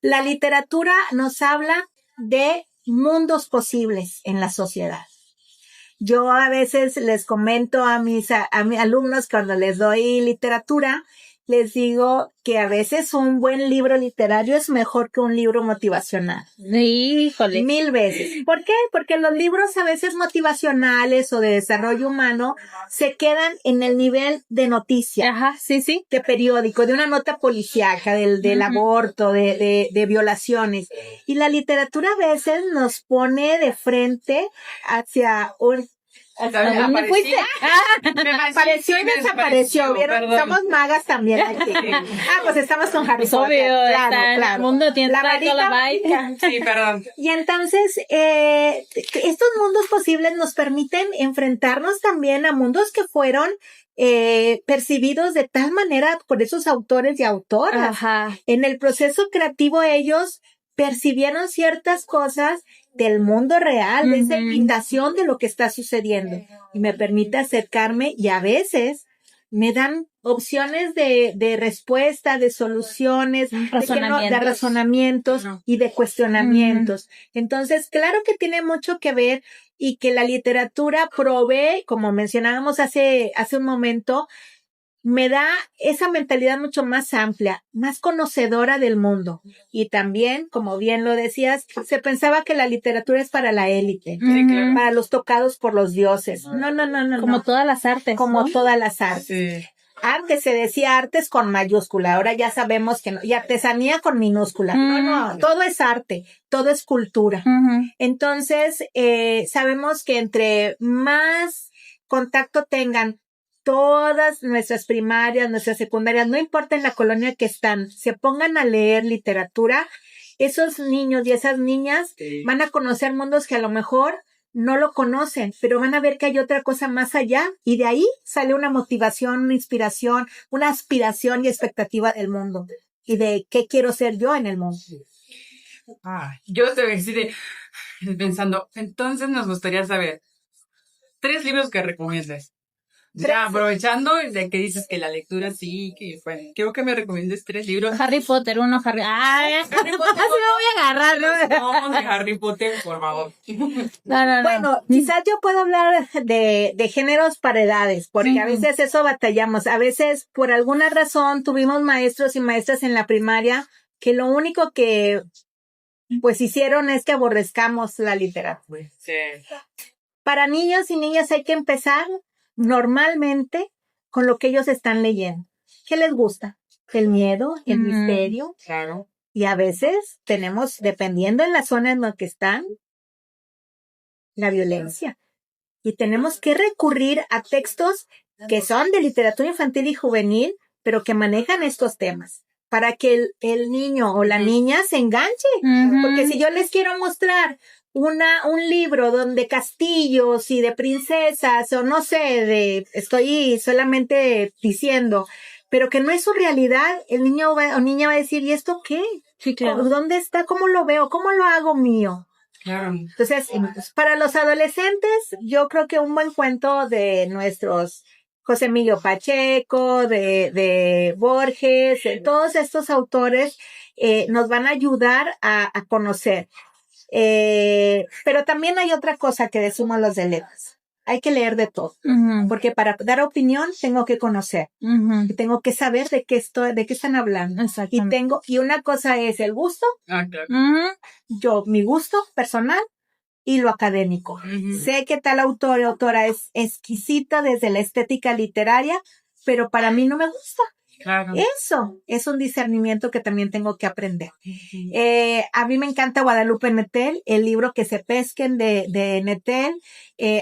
La literatura nos habla de mundos posibles en la sociedad. Yo a veces les comento a mis alumnos cuando les doy literatura les digo que a veces un buen libro literario es mejor que un libro motivacional. Híjole. 1000 veces. ¿Por qué? Porque los libros a veces motivacionales o de desarrollo humano se quedan en el nivel de noticia. Ajá, sí. De periódico, de una nota policíaca, del aborto, de violaciones. Y la literatura a veces nos pone de frente hacia un... ¿A dónde fuiste? Apareció y desapareció, ¿vieron? Perdón. Somos magas también aquí. Pues estamos con Harry Potter. Obvio, claro. El mundo tiene La toda la varita. Sí, perdón. Y entonces, estos mundos posibles nos permiten enfrentarnos también a mundos que fueron percibidos de tal manera por esos autores y autoras. Ajá. En el proceso creativo ellos percibieron ciertas cosas del mundo real, de esa invitación de lo que está sucediendo. Y me permite acercarme y a veces me dan opciones de respuesta, de soluciones, de razonamientos y de cuestionamientos. Entonces, claro que tiene mucho que ver y que la literatura provee, como mencionábamos hace un momento, me da esa mentalidad mucho más amplia, más conocedora del mundo. Y también, como bien lo decías, se pensaba que la literatura es para la élite, para los tocados por los dioses. No. Como todas las artes. Como ¿no? todas las artes. Sí. Antes se decía artes con mayúscula, ahora ya sabemos que no. Y artesanía con minúscula. No, todo es arte, todo es cultura. Entonces, sabemos que entre más contacto tengan todas nuestras primarias, nuestras secundarias, no importa en la colonia que están, se pongan a leer literatura, esos niños y esas niñas van a conocer mundos que a lo mejor no lo conocen, pero van a ver que hay otra cosa más allá y de ahí sale una motivación, una inspiración, una aspiración y expectativa del mundo y de qué quiero ser yo en el mundo. Yo te voy a decir pensando, entonces nos gustaría saber 3 libros que recomiendas. Ya, aprovechando de que dices que la lectura sí, que bueno, quiero que me recomiendes 3 libros. Harry Potter, Harry Potter. Así me voy a agarrar, ¿no? Vamos de Harry Potter, por favor. No. Bueno, quizás yo puedo hablar de géneros para edades, porque a veces eso batallamos. A veces, por alguna razón, tuvimos maestros y maestras en la primaria que lo único que pues hicieron es que aborrezcamos la literatura. Sí. Para niños y niñas hay que empezar normalmente con lo que ellos están leyendo. ¿Qué les gusta? El miedo, el misterio. Claro. Y a veces tenemos, dependiendo en la zona en la que están, la violencia. Y tenemos que recurrir a textos que son de literatura infantil y juvenil, pero que manejan estos temas, para que el niño o la niña se enganche. Porque si yo les quiero mostrar un libro donde castillos y de princesas, o no sé, estoy solamente diciendo, pero que no es su realidad, el niño o niña va a decir, ¿y esto qué? Sí, claro. ¿Dónde está? ¿Cómo lo veo? ¿Cómo lo hago mío? Claro. Entonces, para los adolescentes, yo creo que un buen cuento de nuestros José Emilio Pacheco, de Borges, todos estos autores nos van a ayudar a conocer. Pero también hay otra cosa que decimos los de letras. Hay que leer de todo, porque para dar opinión tengo que conocer, y tengo que saber de qué están hablando. Y una cosa es el gusto, mi gusto personal y lo académico. Sé que tal autor o autora es exquisita desde la estética literaria, pero para mí no me gusta. Claro. Eso es un discernimiento que también tengo que aprender. A mí me encanta Guadalupe Nettel, el libro Que se pesquen de Nettel.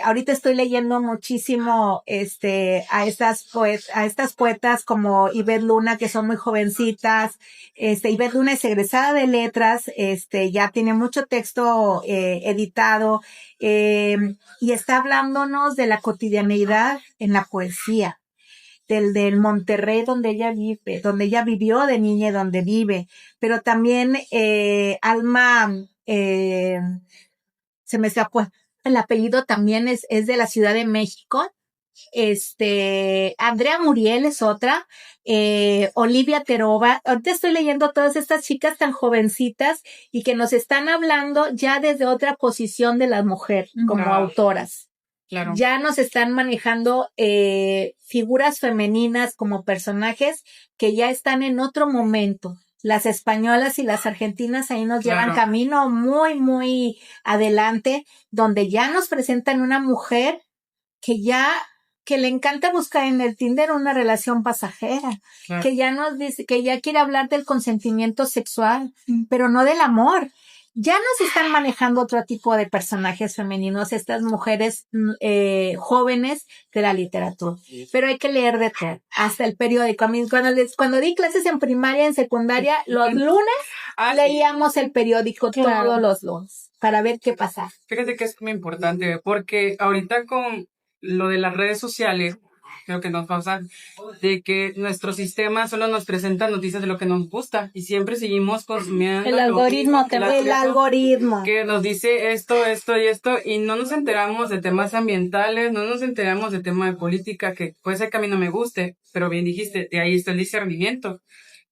Ahorita estoy leyendo muchísimo a estas poetas como Ivette Luna, que son muy jovencitas. Ivette Luna es egresada de letras, ya tiene mucho texto editado, y está hablándonos de la cotidianeidad en la poesía. Del Monterrey donde ella vivió de niña y donde vive, pero también Alma, se me escapó el apellido, también es de la Ciudad de México. Andrea Muriel es otra, Olivia Terova. Ahorita estoy leyendo todas estas chicas tan jovencitas y que nos están hablando ya desde otra posición de la mujer como autoras. Claro. Ya nos están manejando figuras femeninas como personajes que ya están en otro momento. Las españolas y las argentinas ahí nos llevan camino muy, muy adelante, donde ya nos presentan una mujer que le encanta buscar en el Tinder una relación pasajera, que ya nos dice, que ya quiere hablar del consentimiento sexual, pero no del amor. Ya nos están manejando otro tipo de personajes femeninos, estas mujeres jóvenes de la literatura. Pero hay que leer de todo, hasta el periódico. A mí, cuando di clases en primaria, en secundaria, los lunes leíamos el periódico todos los lunes para ver qué pasa. Fíjate que es muy importante, porque ahorita con lo de las redes sociales, creo que nos pasa de que nuestro sistema solo nos presenta noticias de lo que nos gusta y siempre seguimos consumiendo el algoritmo que nos dice esto y esto, y no nos enteramos de temas ambientales, no nos enteramos de temas de política, que puede ser que a mí no me guste, pero bien dijiste, de ahí está el discernimiento,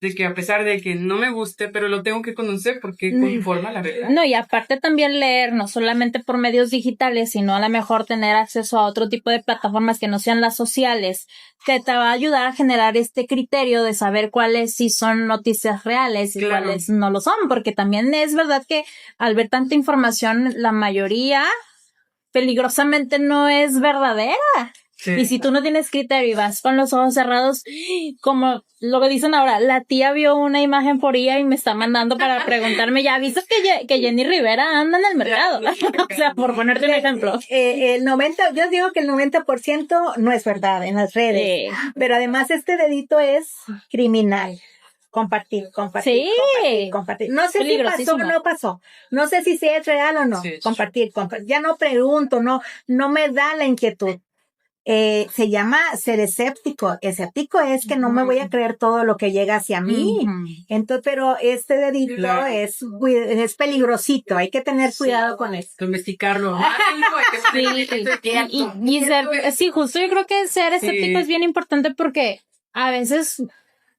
de que a pesar de que no me guste, pero lo tengo que conocer porque conforma la verdad. No, y aparte también leer, no solamente por medios digitales, sino a lo mejor tener acceso a otro tipo de plataformas que no sean las sociales, que te va a ayudar a generar este criterio de saber cuáles sí son noticias reales y cuáles no lo son, porque también es verdad que al ver tanta información, la mayoría peligrosamente no es verdadera. Sí. Y si tú no tienes criterio y vas con los ojos cerrados, como lo que dicen ahora, la tía vio una imagen por ella y me está mandando para preguntarme, ¿ya viste que Jenny Rivera anda en el mercado? O sea, por ponerte un ejemplo. Yo digo que el 90% no es verdad en las redes, pero además este dedito es criminal. Compartir. Sí. Compartir. No sé si pasó o no pasó. No sé si es real o no. Sí. Compartir. Ya no pregunto, no me da la inquietud. Se llama ser escéptico. Escéptico es que no me voy a creer todo lo que llega hacia mí. Entonces, pero este dedito es peligrosito. Hay que tener cuidado con esto. Domesticarlo. Sí, justo yo creo que ser escéptico es bien importante porque a veces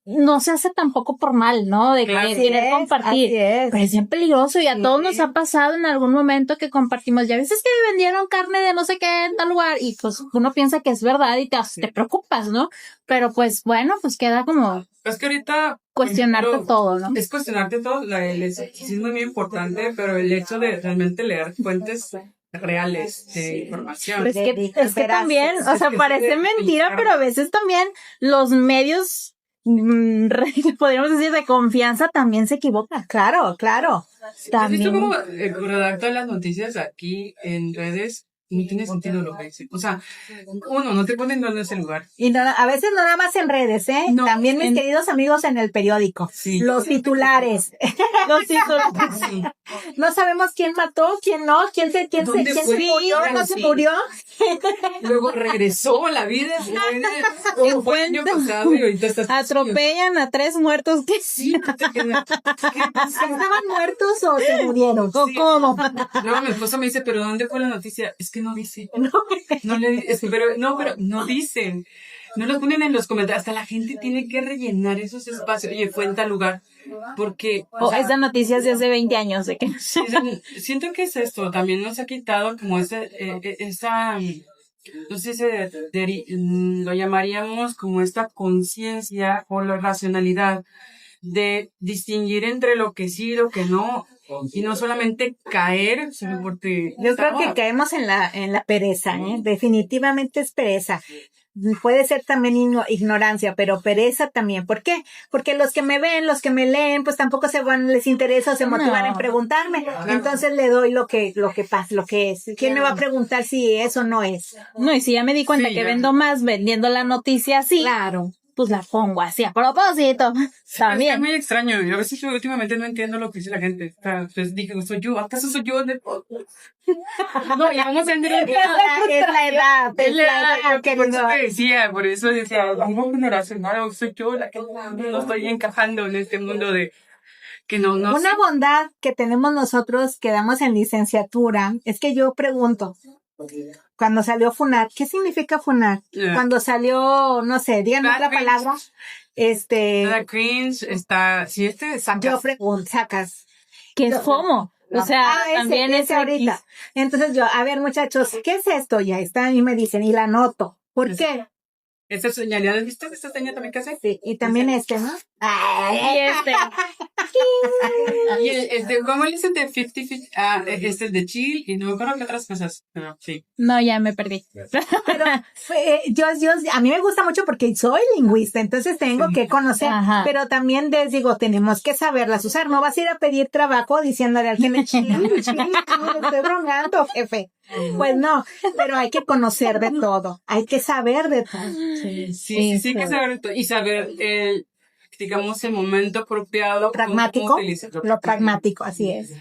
no se hace tampoco por mal, ¿no? De querer compartir. Pero es bien peligroso y a todos nos ha pasado en algún momento que compartimos. Ya veces que me vendieron carne de no sé qué en tal lugar y pues uno piensa que es verdad y te preocupas, ¿no? Pero pues bueno, pues queda como... Es que ahorita... Cuestionarte todo, ¿no? Es cuestionarte todo. El escepticismo es muy importante, pero el hecho de realmente leer fuentes reales de información. Pues es que también, o sea, parece mentira, pero a veces también los medios... podríamos decir de confianza también se equivoca. Claro. ¿Has visto cómo redactan las noticias aquí en redes? No tiene sentido lo que dicen. O sea, uno, no te ponen en ese lugar. Y no, a veces no nada más en redes, No, también mis queridos amigos en el periódico. Sí. Los titulares. Sí. No sabemos quién mató, quién no, quién se murió, no se murió. Luego regresó a la vida. Fue el año pasado y ahorita está... Atropellan a 3 muertos. Sí. ¿Estaban muertos o se murieron? ¿O cómo? Luego mi esposo me dice, ¿pero dónde fue la noticia? Es que no dice. Pero no dicen. No lo ponen en los comentarios. Hasta la gente tiene que rellenar esos espacios. Oye, fue en tal lugar. Porque... esa noticia es de hace 20 años. ¿De qué? Siento que es esto. También nos ha quitado como esa... No sé si lo llamaríamos como esta conciencia o la racionalidad de distinguir entre lo que sí y lo que no. Y no solamente caer, sino porque... Yo creo que caemos en la pereza, Definitivamente es pereza. Puede ser también ignorancia, pero pereza también. ¿Por qué? Porque los que me ven, los que me leen, pues tampoco les interesa o se motivan en preguntarme. Entonces le doy lo que pasa, lo que es. ¿Quién me va a preguntar si eso no es? No, y si ya me di cuenta que vendo más vendiendo la noticia así. Claro. Pues la pongo así a propósito. También. Es muy extraño. Yo a veces últimamente no entiendo lo que dice la gente. O sea, pues dije, ¿acaso soy yo en el podcast? No, ya vamos a entender. Es la edad. Por eso decía, como generacional, soy yo la que no estoy encajando en este mundo de que no. Una bondad que tenemos nosotros que damos en licenciatura es que yo pregunto, cuando salió FUNAR, ¿qué significa FUNAR? Cuando salió, no sé, díganme otra palabra. La cringe está, sacas. Yo pregunto, sacas. ¿Qué es FOMO? O sea, también ese ahorita. Entonces yo, a ver, muchachos, ¿qué es esto? Ya está, y me dicen, y la anoto. ¿Por qué? Esta señal, ¿ya has visto esta señal también que hace? Sí, y también ¿no? Y Y ¿cómo le dicen de 50-50? Este es de chill y no me acuerdo qué otras cosas, pero sí. No, ya me perdí. Pero yo, a mí me gusta mucho porque soy lingüista, entonces tengo que conocer, pero también les digo, tenemos que saberlas usar. No vas a ir a pedir trabajo diciéndole al jefe, chill, estoy bromando, jefe. Pues no, pero hay que conocer de todo, hay que saber de todo. Sí, que saber de todo y saber digamos, el momento apropiado. Pragmático, lo pragmático, así es.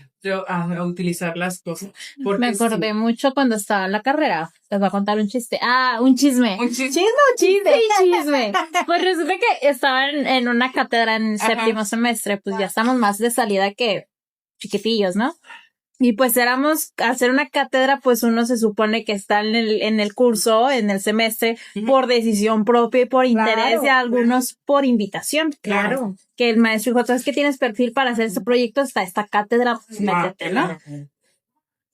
A utilizar las cosas. Me acordé mucho cuando estaba en la carrera. Les voy a contar un chiste. Un chisme. ¿Un chisme? Chisme. Pues resulta que estaba en una cátedra en séptimo semestre, pues ya estamos más de salida que chiquitillos, ¿no? Y pues éramos, al ser una cátedra, pues uno se supone que está en el curso, en el semestre, por decisión propia y por interés de algunos por invitación. Claro. Que el maestro dijo, ¿sabes que tienes perfil para hacer este proyecto? Está esta cátedra, pues métete, ¿no?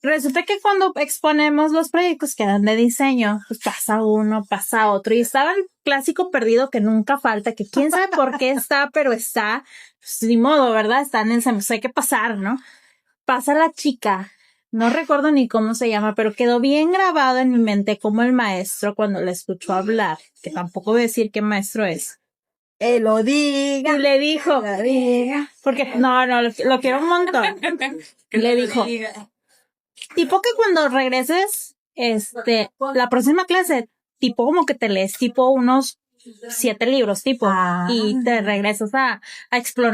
Resulta que cuando exponemos los proyectos que dan de diseño, pues pasa uno, pasa otro, y estaba el clásico perdido que nunca falta, que quién sabe por qué está, pero está, pues ni modo, ¿verdad? Están en semestre, hay que pasar, ¿no? Pasa la chica, no recuerdo ni cómo se llama, pero quedó bien grabado en mi mente como el maestro cuando la escuchó hablar, que tampoco voy a decir qué maestro es. Lo diga. Y le dijo, porque no, lo quiero un montón. Le dijo, tipo que cuando regreses, la próxima clase, tipo como que te lees tipo unos 7 libros, tipo, y te regresas a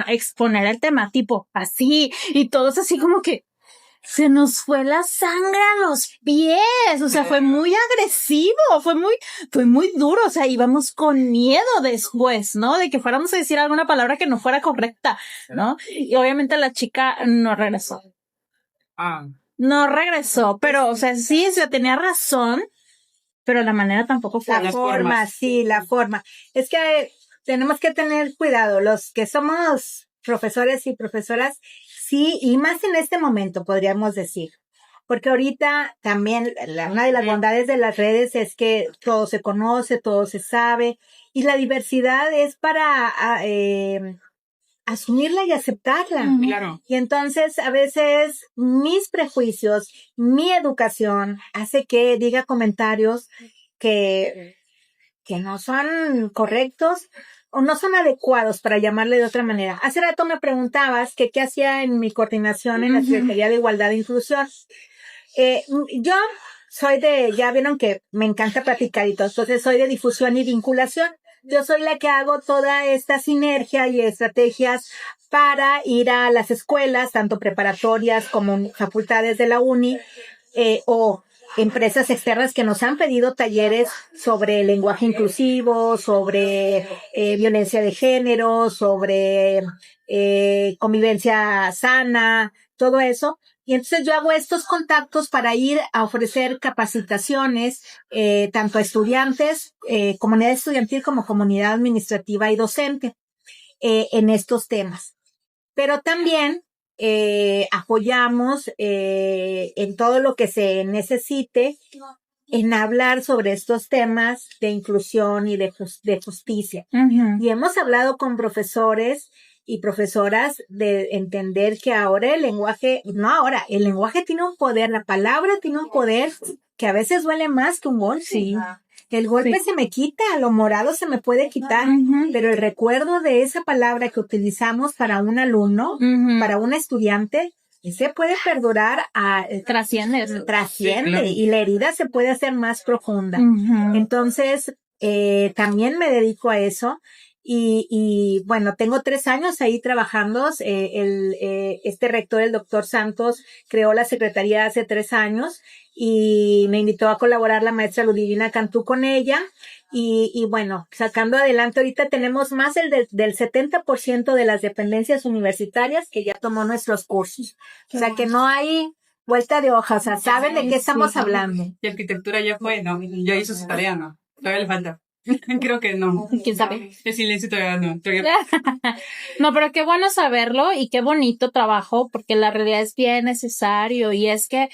exponer el tema, tipo, así, y todos así como que se nos fue la sangre a los pies, o sea, fue muy agresivo, fue muy duro, o sea, íbamos con miedo después, ¿no? De que fuéramos a decir alguna palabra que no fuera correcta, ¿no? Y obviamente la chica no regresó. No regresó, pero, o sea, sí, o sea, tenía razón, pero la manera tampoco fue. La forma. Es que tenemos que tener cuidado. Los que somos profesores y profesoras, sí, y más en este momento, podríamos decir. Porque ahorita también una de las bondades de las redes es que todo se conoce, todo se sabe, y la diversidad es para asumirla y aceptarla. Claro. Y entonces a veces mis prejuicios, mi educación hace que diga comentarios que no son correctos o no son adecuados, para llamarle de otra manera. Hace rato me preguntabas que qué hacía en mi coordinación en la Secretaría de Igualdad e Inclusión. Yo soy ya vieron que me encanta platicar y todo, entonces soy de difusión y vinculación. Yo soy la que hago toda esta sinergia y estrategias para ir a las escuelas, tanto preparatorias como facultades de la uni, o empresas externas que nos han pedido talleres sobre lenguaje inclusivo, sobre violencia de género, sobre convivencia sana, todo eso. Y entonces yo hago estos contactos para ir a ofrecer capacitaciones, tanto a estudiantes, comunidad estudiantil como comunidad administrativa y docente, en estos temas. Pero también apoyamos en todo lo que se necesite en hablar sobre estos temas de inclusión y de justicia. Y hemos hablado con profesores y profesoras de entender que ahora el lenguaje tiene un poder, la palabra tiene un poder que a veces duele más que un golpe. Sí. El golpe se me quita, lo morado se me puede quitar, pero el recuerdo de esa palabra que utilizamos para un alumno, para un estudiante, ese puede perdurar trasciende, y la herida se puede hacer más profunda. Entonces, también me dedico a eso. Y bueno, tengo 3 años ahí trabajando. Este rector, el doctor Santos, creó la secretaría hace 3 años y me invitó a colaborar la maestra Ludivina Cantú con ella. Y bueno, sacando adelante, ahorita tenemos más del 70% de las dependencias universitarias que ya tomó nuestros cursos. O sea que no hay vuelta de hoja, o sea, saben de qué estamos hablando. Y arquitectura ya fue, ¿no? Ya hizo su tarea, ¿no? Todavía le falta. Creo que no. ¿Quién sabe? El silencio todavía no. No, pero qué bueno saberlo y qué bonito trabajo, porque la realidad es bien necesario y es que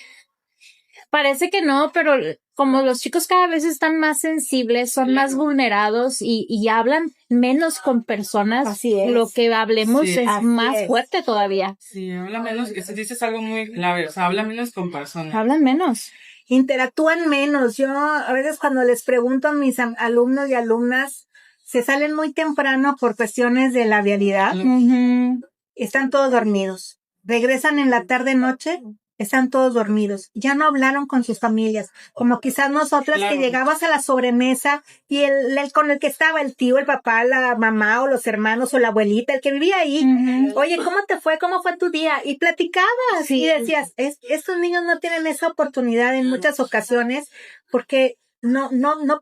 parece que no, pero como los chicos cada vez están más sensibles, son más vulnerados y hablan menos con personas, Así es. lo que hablemos Sí, es así más es. fuerte todavía. Sí, habla menos, que dices algo muy clave, o sea, habla menos con personas. Hablan menos. Interactúan menos. Yo a veces cuando les pregunto a mis alumnos y alumnas, se salen muy temprano por cuestiones de la vialidad. Ujú. Están todos dormidos. Regresan en la tarde-noche, están todos dormidos. Ya no hablaron con sus familias. Como quizás nosotras Claro. que llegabas a la sobremesa y el con el que estaba el tío, el papá, la mamá o los hermanos o la abuelita, el que vivía ahí. Ujú. Oye, ¿cómo te fue? ¿Cómo fue tu día? Y platicabas Sí. y decías, estos niños no tienen esa oportunidad en muchas ocasiones porque no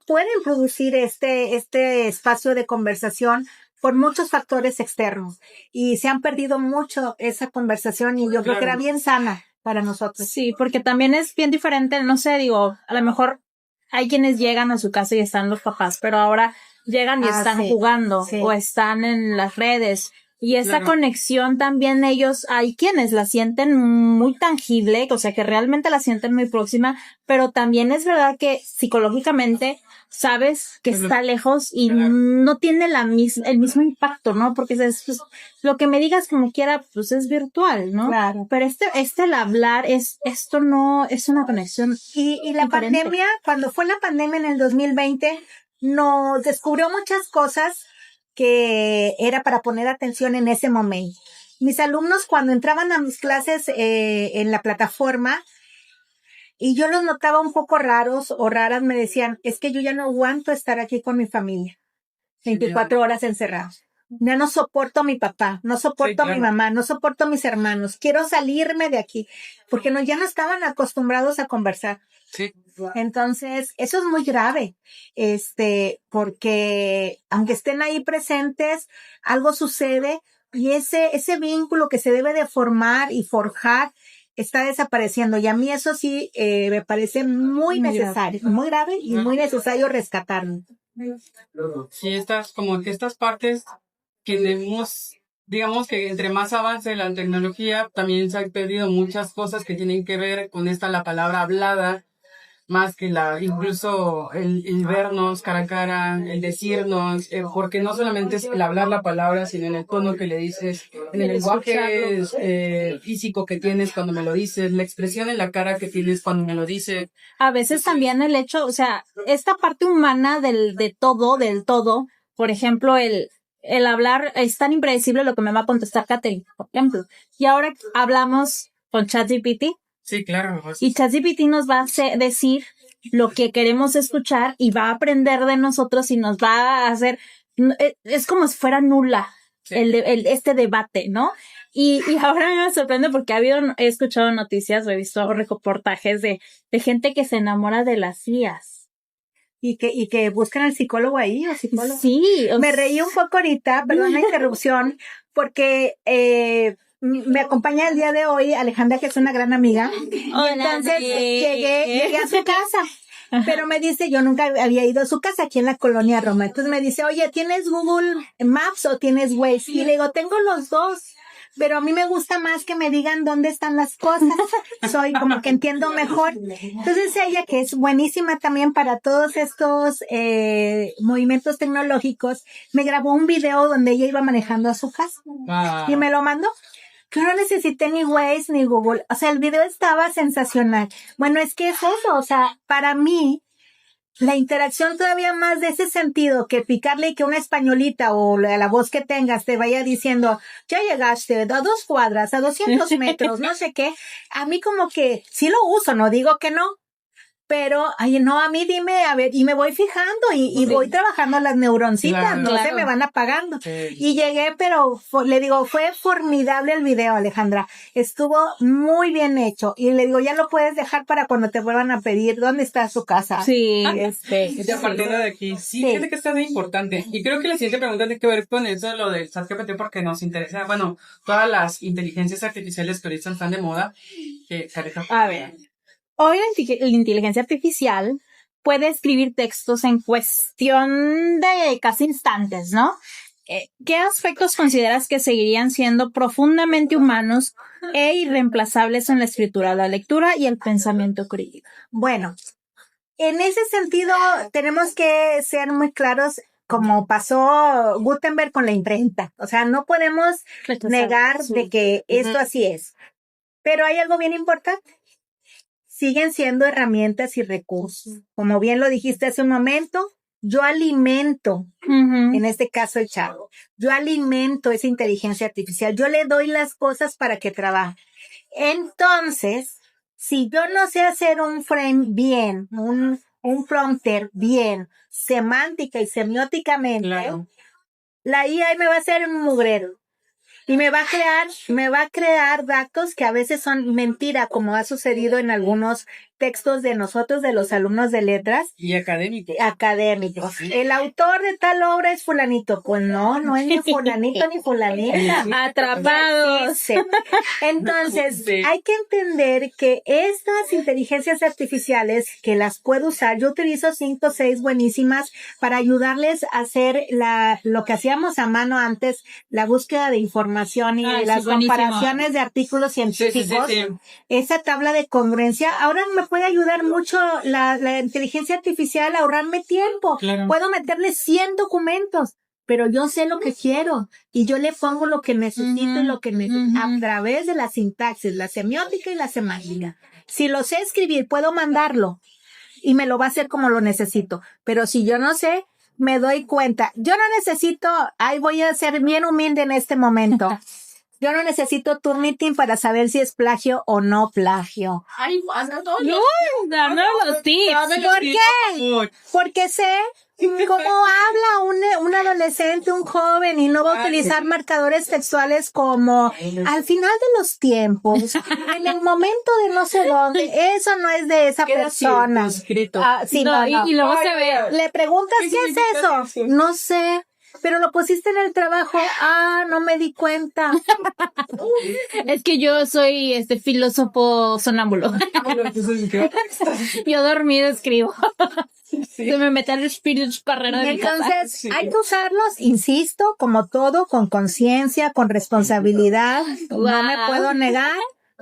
pueden producir este espacio de conversación por muchos factores externos y se han perdido mucho esa conversación y yo creo que era bien sana para nosotros. Sí, porque también es bien diferente, no sé, digo, a lo mejor hay quienes llegan a su casa y están los papás, pero ahora llegan y están sí, jugando sí. o están en las redes. Y esa Claro. conexión también ellos, hay quienes la sienten muy tangible, o sea, que realmente la sienten muy próxima, pero también es verdad que psicológicamente sabes que está lejos y Claro. no tiene el mismo impacto, ¿no? Porque pues, lo que me digas como quiera, pues es virtual, ¿no? Claro. Pero el hablar esto no es una conexión. Y la diferente. pandemia, cuando fue la pandemia en el 2020, nos descubrió muchas cosas que era para poner atención en ese momento. Mis alumnos cuando entraban a mis clases en la plataforma y yo los notaba un poco raros o raras, me decían, es que yo ya no aguanto estar aquí con mi familia, 24 horas encerrados. Ya no soporto a mi papá, no soporto a mi mamá, no soporto a mis hermanos, quiero salirme de aquí, porque ya no estaban acostumbrados a conversar. Sí. Entonces, eso es muy grave, porque aunque estén ahí presentes, algo sucede y ese vínculo que se debe de formar y forjar está desapareciendo. Y a mí eso sí, me parece muy necesario, muy grave y muy necesario rescatarlo. Sí, estas partes que debemos, digamos que entre más avance la tecnología, también se han perdido muchas cosas que tienen que ver con la palabra hablada, más que incluso el vernos cara a cara, el decirnos, porque no solamente es el hablar la palabra, sino en el tono que le dices, en el lenguaje físico que tienes cuando me lo dices, la expresión en la cara que tienes cuando me lo dices. A veces también el hecho, o sea, esta parte humana del todo, por ejemplo, el hablar es tan impredecible lo que me va a contestar Katherine, por ejemplo. Y ahora hablamos con ChatGPT. Sí, claro. Y ChatGPT nos va a decir lo que queremos escuchar y va a aprender de nosotros y nos va a hacer, es como si fuera nula este debate, ¿no? Y ahora me sorprende porque he escuchado noticias, he visto reportajes de gente que se enamora de las IAs. Y que buscan al psicólogo ahí o psicólogo. Sí. Me reí un poco ahorita, perdón la interrupción, porque me acompaña el día de hoy Alejandra, que es una gran amiga. Hola, Entonces llegué a su casa, pero me dice, yo nunca había ido a su casa aquí en la colonia Roma. Entonces me dice, oye, ¿tienes Google Maps o tienes Waze? Y le digo, tengo los dos. Pero a mí me gusta más que me digan dónde están las cosas. Soy como que entiendo mejor. Entonces ella, que es buenísima también para todos estos movimientos tecnológicos, me grabó un video donde ella iba manejando a su casa. Y me lo mandó. Yo no necesité ni Waze ni Google. O sea, el video estaba sensacional. Bueno, es que es eso. O sea, para mí, la interacción todavía más de ese sentido que picarle y que una españolita o la voz que tengas te vaya diciendo, ya llegaste a 2 cuadras, a 200 metros, no sé qué. A mí como que sí lo uso, no digo que no. Pero, no, a mí dime, a ver, y me voy fijando y voy trabajando las neuroncitas, no se me van apagando. Sí. Y llegué, pero le digo, fue formidable el video, Alejandra. Estuvo muy bien hecho. Y le digo, ya lo puedes dejar para cuando te vuelvan a pedir dónde está su casa. Sí. Y a partir de aquí, sí, fíjate que está muy importante. Y creo que la siguiente pregunta tiene que ver con eso, lo del ChatGPT, porque nos interesa, bueno, todas las inteligencias artificiales que ahorita están de moda. A ver. Hoy la inteligencia artificial puede escribir textos en cuestión de casi instantes, ¿no? ¿Qué aspectos consideras que seguirían siendo profundamente humanos e irreemplazables en la escritura, la lectura y el pensamiento crítico? Bueno, en ese sentido tenemos que ser muy claros, como pasó Gutenberg con la imprenta. O sea, no podemos negar de que esto así es. Pero hay algo bien importante. Siguen siendo herramientas y recursos. Como bien lo dijiste hace un momento, yo alimento, en este caso el chat, yo alimento esa inteligencia artificial, yo le doy las cosas para que trabaje. Entonces, si yo no sé hacer un frame bien, un prompter bien, semántica y semióticamente, Claro. la IA me va a hacer un mugrero. Y me va a crear datos que a veces son mentira, como ha sucedido en algunos textos de nosotros, de los alumnos de letras. Y académicos. Académicos. El autor de tal obra es fulanito. Pues no es ni fulanito ni fulanita. Atrapados. Sí. Entonces, Sí. hay que entender que estas inteligencias artificiales que las puedo usar, yo utilizo 5 o 6 buenísimas para ayudarles a hacer lo que hacíamos a mano antes, la búsqueda de información y las comparaciones de artículos científicos. Sí. Esa tabla de congruencia. Ahora me puede ayudar mucho la inteligencia artificial a ahorrarme tiempo. Claro. Puedo meterle 100 documentos, pero yo sé lo que quiero y yo le pongo lo que necesito y lo que necesito a través de la sintaxis, la semiótica y la semántica. Si lo sé escribir, puedo mandarlo y me lo va a hacer como lo necesito. Pero si yo no sé, me doy cuenta. Yo no necesito, voy a ser bien humilde en este momento. Yo no necesito Turnitin para saber si es plagio o no plagio. Ay, todo. Danos los tips. ¿Por qué? Porque sé cómo habla un adolescente, un joven, y no va a utilizar marcadores textuales como al final de los tiempos, en el momento de no sé dónde. Eso no es de esa persona. Escrito. Sí, No, no. y luego se ve. Le preguntas, ¿qué es eso? No sé. Pero lo pusiste en el trabajo. No me di cuenta. Es que yo soy filósofo sonámbulo. Yo dormido escribo. Se me mete el espíritu carrera de mi casa. Entonces, hay que usarlos, insisto, como todo, con conciencia, con responsabilidad. No me puedo negar,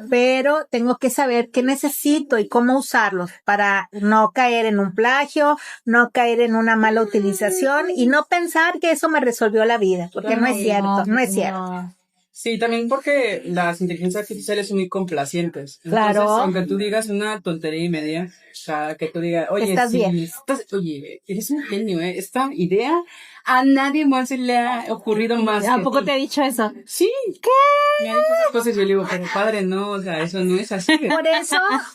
pero tengo que saber qué necesito y cómo usarlos para no caer en un plagio, no caer en una mala utilización y no pensar que eso me resolvió la vida, porque no es cierto, no es cierto. Sí, también porque las inteligencias artificiales son muy complacientes. Claro. Entonces, aunque tú digas una tontería y media, o sea, que tú digas, oye, Estás sí, bien. oye, eres un genio, ¿eh? Esta idea a nadie más se le ha ocurrido más. ¿A que poco ti". te he dicho eso? Sí. ¿Qué? Me ha dicho esas cosas y yo le digo, pero padre, no, o sea, eso no es así.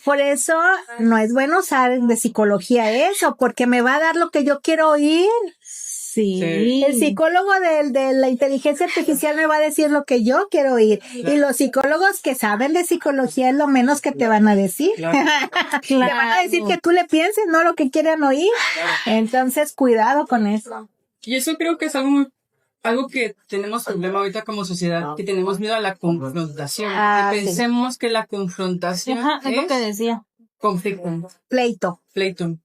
Por eso no es bueno usar de psicología eso, porque me va a dar lo que yo quiero oír. Sí. El psicólogo de la inteligencia artificial me va a decir lo que yo quiero oír. Y los psicólogos que saben de psicología es lo menos que te van a decir. Claro. Te van a decir que tú le pienses, no lo que quieren oír. Entonces, cuidado con eso. Y eso creo que es algo que tenemos problema ahorita como sociedad, que tenemos miedo a la confrontación. Que Sí. pensemos que la confrontación Ajá, es lo que es decía. conflicto, Pleito, pleito,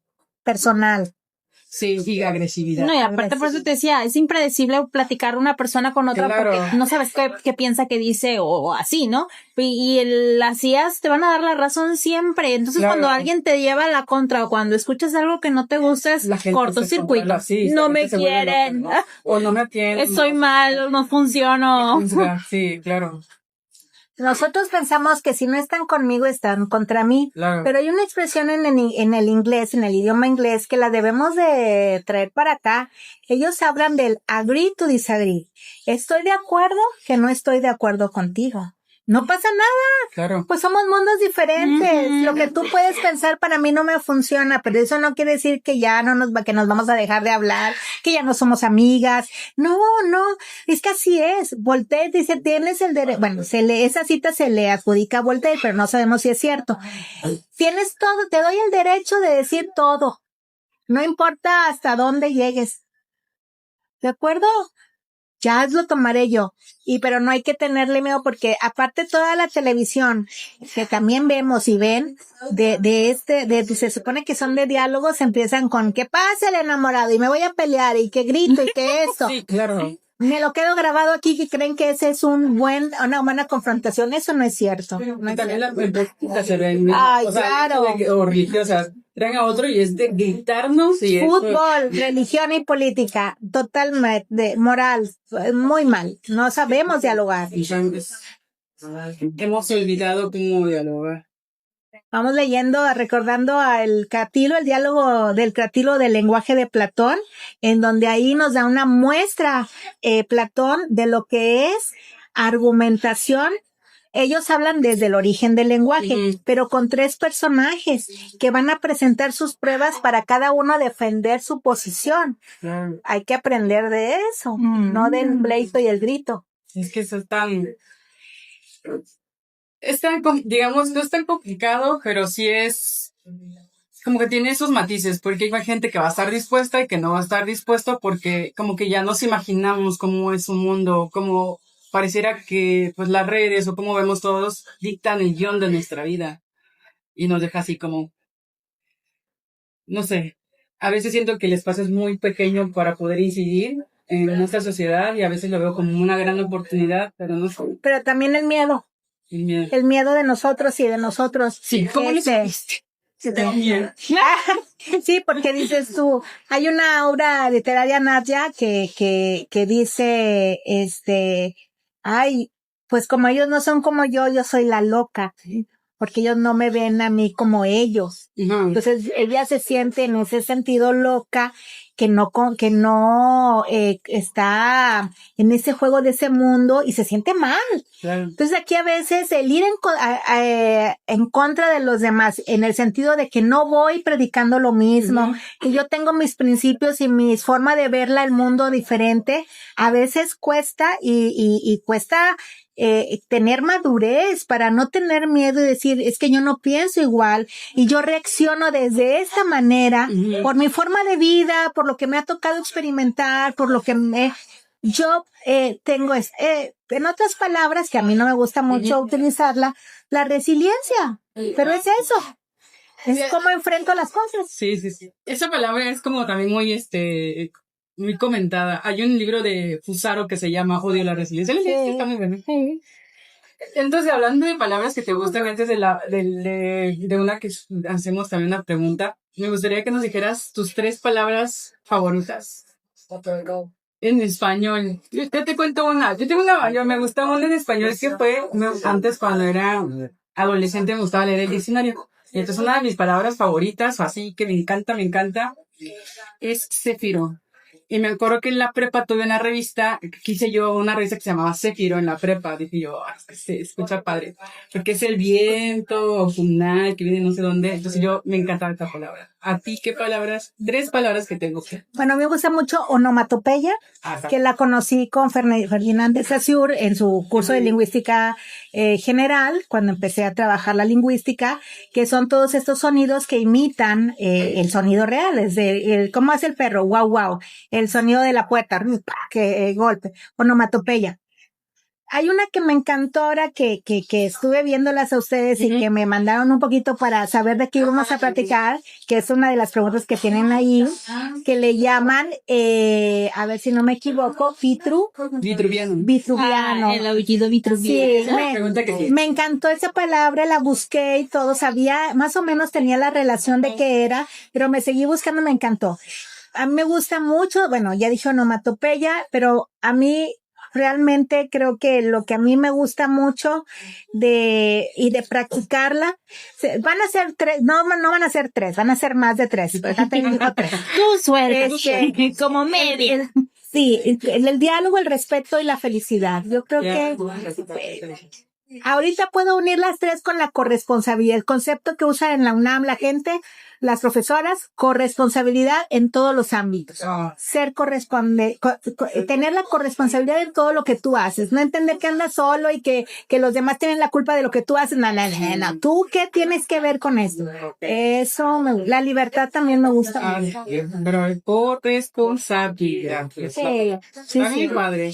personal. sí, y agresividad. No, y aparte por eso te decía, es impredecible platicar una persona con otra Claro. porque no sabes qué piensa, qué dice o así, ¿no? Y las IAs te van a dar la razón siempre. Entonces Claro. cuando alguien te lleva a la contra o cuando escuchas algo que no te gusta es La gente cortocircuito. se controla, sí, la No gente me se vuelve quieren. loca, ¿no? O no me atienden. Estoy mal, no funciono. Sí, claro. Nosotros pensamos que si no están conmigo, están contra mí. Claro. Pero hay una expresión en el inglés, en el idioma inglés, que la debemos de traer para acá. Ellos hablan del agree to disagree. Estoy de acuerdo que no estoy de acuerdo contigo. No pasa nada. Claro. Pues somos mundos diferentes. Ujú. Lo que tú puedes pensar para mí no me funciona, pero eso no quiere decir que ya que nos vamos a dejar de hablar, que ya no somos amigas. No, es que así es. Voltaire dice, tienes el derecho, bueno, esa cita se le adjudica a Voltaire, pero no sabemos si es cierto. Tienes todo, te doy el derecho de decir todo. No importa hasta dónde llegues. ¿De acuerdo? ya lo tomaré yo. Pero no hay que tenerle miedo porque aparte toda la televisión que también vemos y ven se supone que son de diálogos, empiezan con ¿qué pasa el enamorado? Y me voy a pelear y que grito y que esto. Sí, claro. Me lo quedo grabado aquí que creen que ese es una buena confrontación. Eso no es cierto. No es También cierto. se ven, Ay, o sea, claro. o religiosas, traen a otro y es de gritarnos y Fútbol, religión y política, totalmente, moral, muy mal. No sabemos dialogar. entonces, hemos olvidado cómo dialogar. Vamos leyendo, recordando el diálogo del Cratilo del lenguaje de Platón, en donde ahí nos da una muestra, Platón, de lo que es argumentación. Ellos hablan desde el origen del lenguaje, pero con 3 personajes que van a presentar sus pruebas para cada uno defender su posición. Hay que aprender de eso, no del pleito y el grito. Es que eso digamos, no es tan complicado, pero sí es como que tiene esos matices, porque hay gente que va a estar dispuesta y que no va a estar dispuesta porque como que ya nos imaginamos cómo es un mundo, como pareciera que pues las redes o como vemos todos dictan el guión de nuestra vida y nos deja así como, no sé, a veces siento que el espacio es muy pequeño para poder incidir en nuestra sociedad y a veces lo veo como una gran oportunidad, pero no sé. Pero también el miedo. El miedo de nosotros y de nosotros. Sí, ¿cómo lo supiste? Sí, porque dices tú, hay una obra literaria nadia que dice, ay, pues como ellos no son como yo soy la loca, porque ellos no me ven a mí como ellos. Entonces ella se siente en ese sentido loca, que no está en ese juego de ese mundo y se siente mal. Claro. Entonces aquí a veces el ir en contra de los demás, en el sentido de que no voy predicando lo mismo, que yo tengo mis principios y mi forma de verla el mundo diferente, a veces cuesta y cuesta tener madurez para no tener miedo y decir, es que yo no pienso igual y yo reacciono desde esta manera por mi forma de vida, por lo que me ha tocado experimentar, por lo que yo tengo, en otras palabras, que a mí no me gusta mucho utilizarla, la resiliencia, pero es eso. Es como enfrento las cosas. Sí. Esa palabra es como también muy comentada. Hay un libro de Fusaro que se llama Odio a la resiliencia. Está muy bueno. Sí. Entonces, hablando de palabras que te gustan antes de una que hacemos también una pregunta, me gustaría que nos dijeras tus 3 palabras favoritas. En español. Yo te cuento una. Yo tengo me gusta una en español que antes cuando era adolescente me gustaba leer el diccionario. Y entonces una de mis palabras favoritas, o así que me encanta, es Céfiro. Y me acuerdo que en la prepa tuve una revista, quise yo una revista que se llamaba Céfiro en la prepa. Dije yo, se escucha padre. Porque es el viento, o funal, que viene no sé dónde. Entonces me encantaba esta palabra. ¿A ti qué palabras? 3 palabras que tengo. Bueno, me gusta mucho onomatopeya, que la conocí con Fernández Saussure en su curso de lingüística general, cuando empecé a trabajar la lingüística, que son todos estos sonidos que imitan el sonido real, es ¿cómo hace el perro? Guau, guau. El sonido de la puerta, que golpe, onomatopeya. Hay una que me encantó ahora que estuve viéndolas a ustedes y que me mandaron un poquito para saber de qué íbamos a platicar, que es una de las preguntas que tienen ahí, que le llaman, a ver si no me equivoco, Vitruviano. El apellido Vitruviano. Sí, me encantó esa palabra, la busqué y todo, sabía, más o menos tenía la relación de qué era, pero me seguí buscando, me encantó. A mí me gusta mucho, bueno, ya dije onomatopeya, pero a mí realmente creo que lo que a mí me gusta mucho de practicarla, van a ser 3, no van a ser 3, van a ser más de 3. Tu suerte, como media. Sí, el diálogo, el respeto y la felicidad. Yo creo que ahorita puedo unir las 3 con la corresponsabilidad, el concepto que usa en la UNAM la gente. las profesoras, corresponsabilidad en todos los ámbitos. Ser tener la corresponsabilidad en todo lo que tú haces. No entender que andas solo y que los demás tienen la culpa de lo que tú haces. No. ¿Tú qué tienes que ver con eso? Eso, la libertad también me gusta mucho. Pero es corresponsabilidad. Sí. Padre.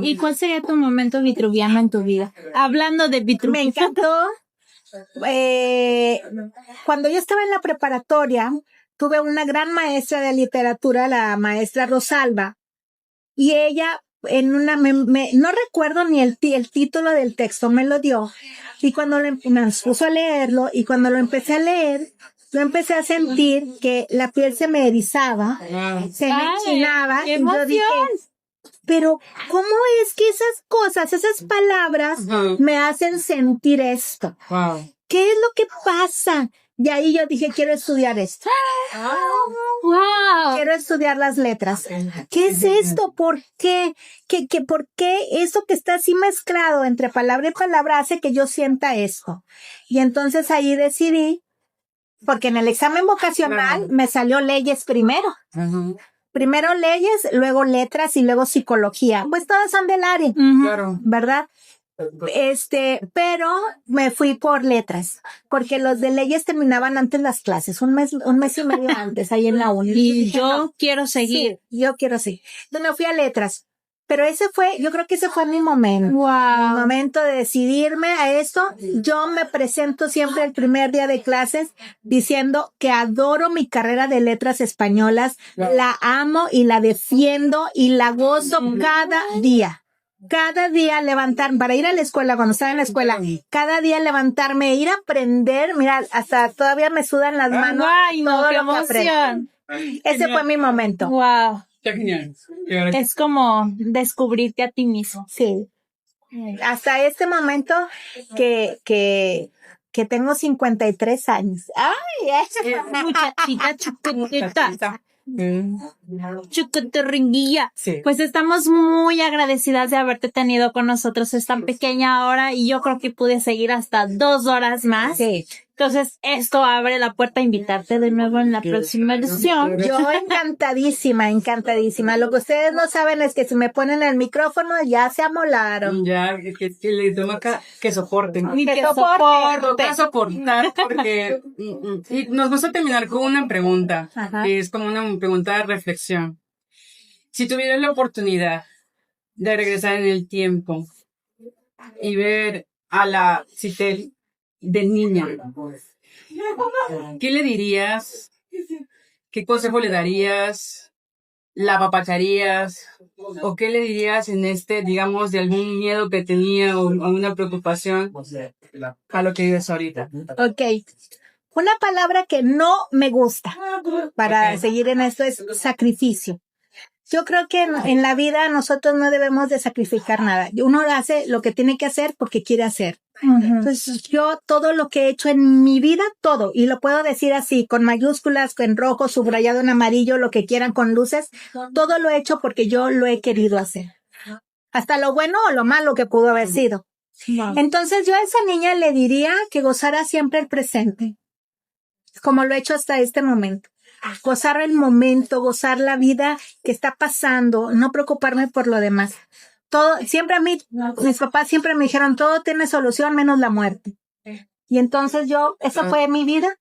¿Y cuál sería tu momento vitruviano en tu vida? Hablando de Me Vitruvio. encantó. Cuando yo estaba en la preparatoria, tuve una gran maestra de literatura, la maestra Rosalba, y ella no recuerdo ni el título del texto, me lo dio, y cuando nos puso a leerlo, y cuando lo empecé a leer, yo empecé a sentir que la piel se me erizaba, se me enchinaba, ¡Qué y yo dije, emoción! pero ¿cómo es que esas cosas, esas palabras me hacen sentir esto? Wow. ¿Qué es lo que pasa? Y ahí yo dije, quiero estudiar esto. ¡Wow! Quiero estudiar las letras. ¿Qué es esto? ¿Por qué? ¿Por qué eso que está así mezclado entre palabra y palabra hace que yo sienta esto? Y entonces ahí decidí, porque en el examen vocacional me salió leyes primero. Primero leyes, luego letras y luego psicología. Pues todas son del área, Claro. ¿verdad? Pero me fui por letras, porque los de leyes terminaban antes las clases, un mes y medio antes, ahí en la uni. Y yo quiero seguir. Sí, yo quiero seguir. Entonces me fui a letras. Pero yo creo que ese fue mi momento. Mi Wow. momento de decidirme a esto. Yo me presento siempre el primer día de clases diciendo que adoro mi carrera de letras españolas, la amo y la defiendo y la gozo cada día. Cada día levantarme, para ir a la escuela, cuando estaba en la escuela, cada día levantarme, ir a aprender, mira, hasta todavía me sudan las manos. ¡Guay! No, todo qué lo que aprendo. emoción. Ese fue mi momento. Wow. Qué genial. Es como descubrirte a ti mismo. Sí. Hasta este momento que tengo 53 años. ¡Ay! Muchachita chiquitita. Chucuturringuilla. Sí. Pues estamos muy agradecidas de haberte tenido con nosotros esta pequeña hora y yo creo que pude seguir hasta 2 horas más. Sí. Entonces esto abre la puerta a invitarte de nuevo en la próxima edición. Yo encantadísima. Lo que ustedes no saben es que si me ponen el micrófono ya se amolaron. Ya, que le toma que soporten. Ni que Toca soporte. soportar porque y nos gusta terminar con una pregunta, Ajá. que es como una pregunta de reflexión. Si tuvieras la oportunidad de regresar en el tiempo y ver a la Citel de niña, ¿qué le dirías? ¿Qué consejo le darías? ¿La apapacharías? ¿O qué le dirías digamos, de algún miedo que tenía o alguna preocupación a lo que vives ahorita? Ok. Una palabra que no me gusta para seguir en esto es sacrificio. Yo creo que en la vida nosotros no debemos de sacrificar nada. Uno hace lo que tiene que hacer porque quiere hacer. Entonces yo todo lo que he hecho en mi vida, todo, y lo puedo decir así, con mayúsculas, en rojo, subrayado en amarillo, lo que quieran con luces, todo lo he hecho porque yo lo he querido hacer. Hasta lo bueno o lo malo que pudo haber sido. Entonces yo a esa niña le diría que gozara siempre el presente, como lo he hecho hasta este momento. Gozar el momento, gozar la vida que está pasando, no preocuparme por lo demás. Todo, siempre mis papás siempre me dijeron, todo tiene solución menos la muerte. Y entonces esa fue mi vida.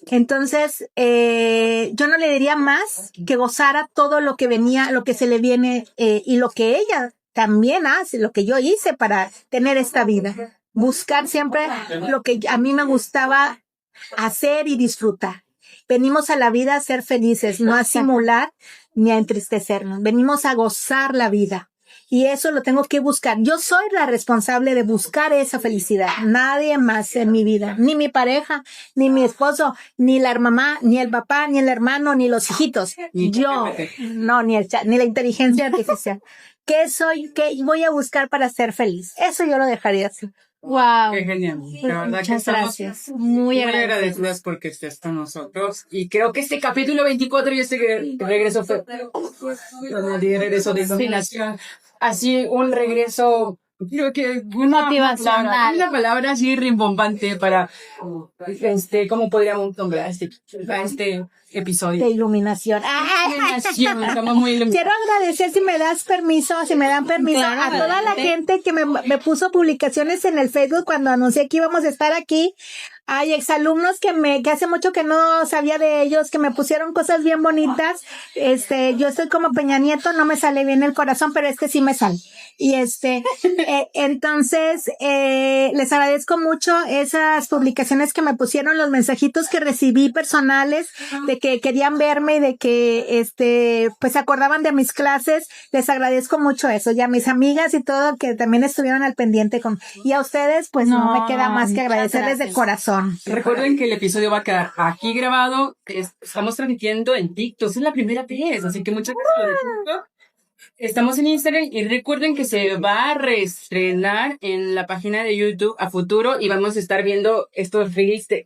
Entonces, yo no le diría más que gozara todo lo que venía, lo que se le viene, y lo que ella también hace, lo que yo hice para tener esta vida. Buscar siempre lo que a mí me gustaba hacer y disfrutar. Venimos a la vida a ser felices, no a simular ni a entristecernos. Venimos a gozar la vida. Y eso lo tengo que buscar. Yo soy la responsable de buscar esa felicidad. Nadie más en mi vida. Ni mi pareja, ni mi esposo, ni la mamá, ni el papá, ni el hermano, ni los hijitos. Yo. No, ni la inteligencia artificial. ¿Qué voy a buscar para ser feliz? Eso yo lo dejaría así. Wow. Qué genial. La verdad que Muchas estamos gracias. Muy muy agradecidas porque estés con nosotros. Y creo que este capítulo 24 y este regreso fue regreso de iluminación. Así un regreso Creo que Motivacional. una palabra así rimbombante para, ¿cómo podríamos nombrar a este episodio? De iluminación. Iluminación, estamos muy iluminados. Quiero agradecer, si me dan permiso, Claro, a toda la adelante. gente que me puso publicaciones en el Facebook cuando anuncié que íbamos a estar aquí. Hay exalumnos que hace mucho que no sabía de ellos, que me pusieron cosas bien bonitas. Yo estoy como Peña Nieto, no me sale bien el corazón, pero sí me sale. Y entonces, les agradezco mucho esas publicaciones que me pusieron, los mensajitos que recibí personales de que querían verme y de que, pues se acordaban de mis clases. Les agradezco mucho eso. Y a mis amigas y todo que también estuvieron al pendiente y a ustedes, pues no me queda más que muchas agradecerles de gracias. corazón. Recuerden que el episodio va a quedar aquí grabado. Estamos transmitiendo en TikTok. Es la primera vez, así que muchas gracias por TikTok. Estamos en Instagram y recuerden que se va a reestrenar en la página de YouTube a futuro y vamos a estar viendo estos reels de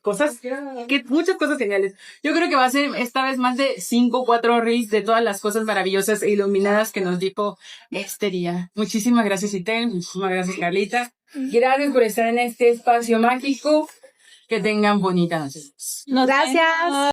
muchas cosas geniales. Yo creo que va a ser esta vez más de 5 o 4 reels de todas las cosas maravillosas e iluminadas que nos dijo este día. Muchísimas gracias, Iten. Muchísimas gracias, Carlita. Gracias por estar en este espacio mágico. Que tengan bonitas noches. Nos Gracias. vemos.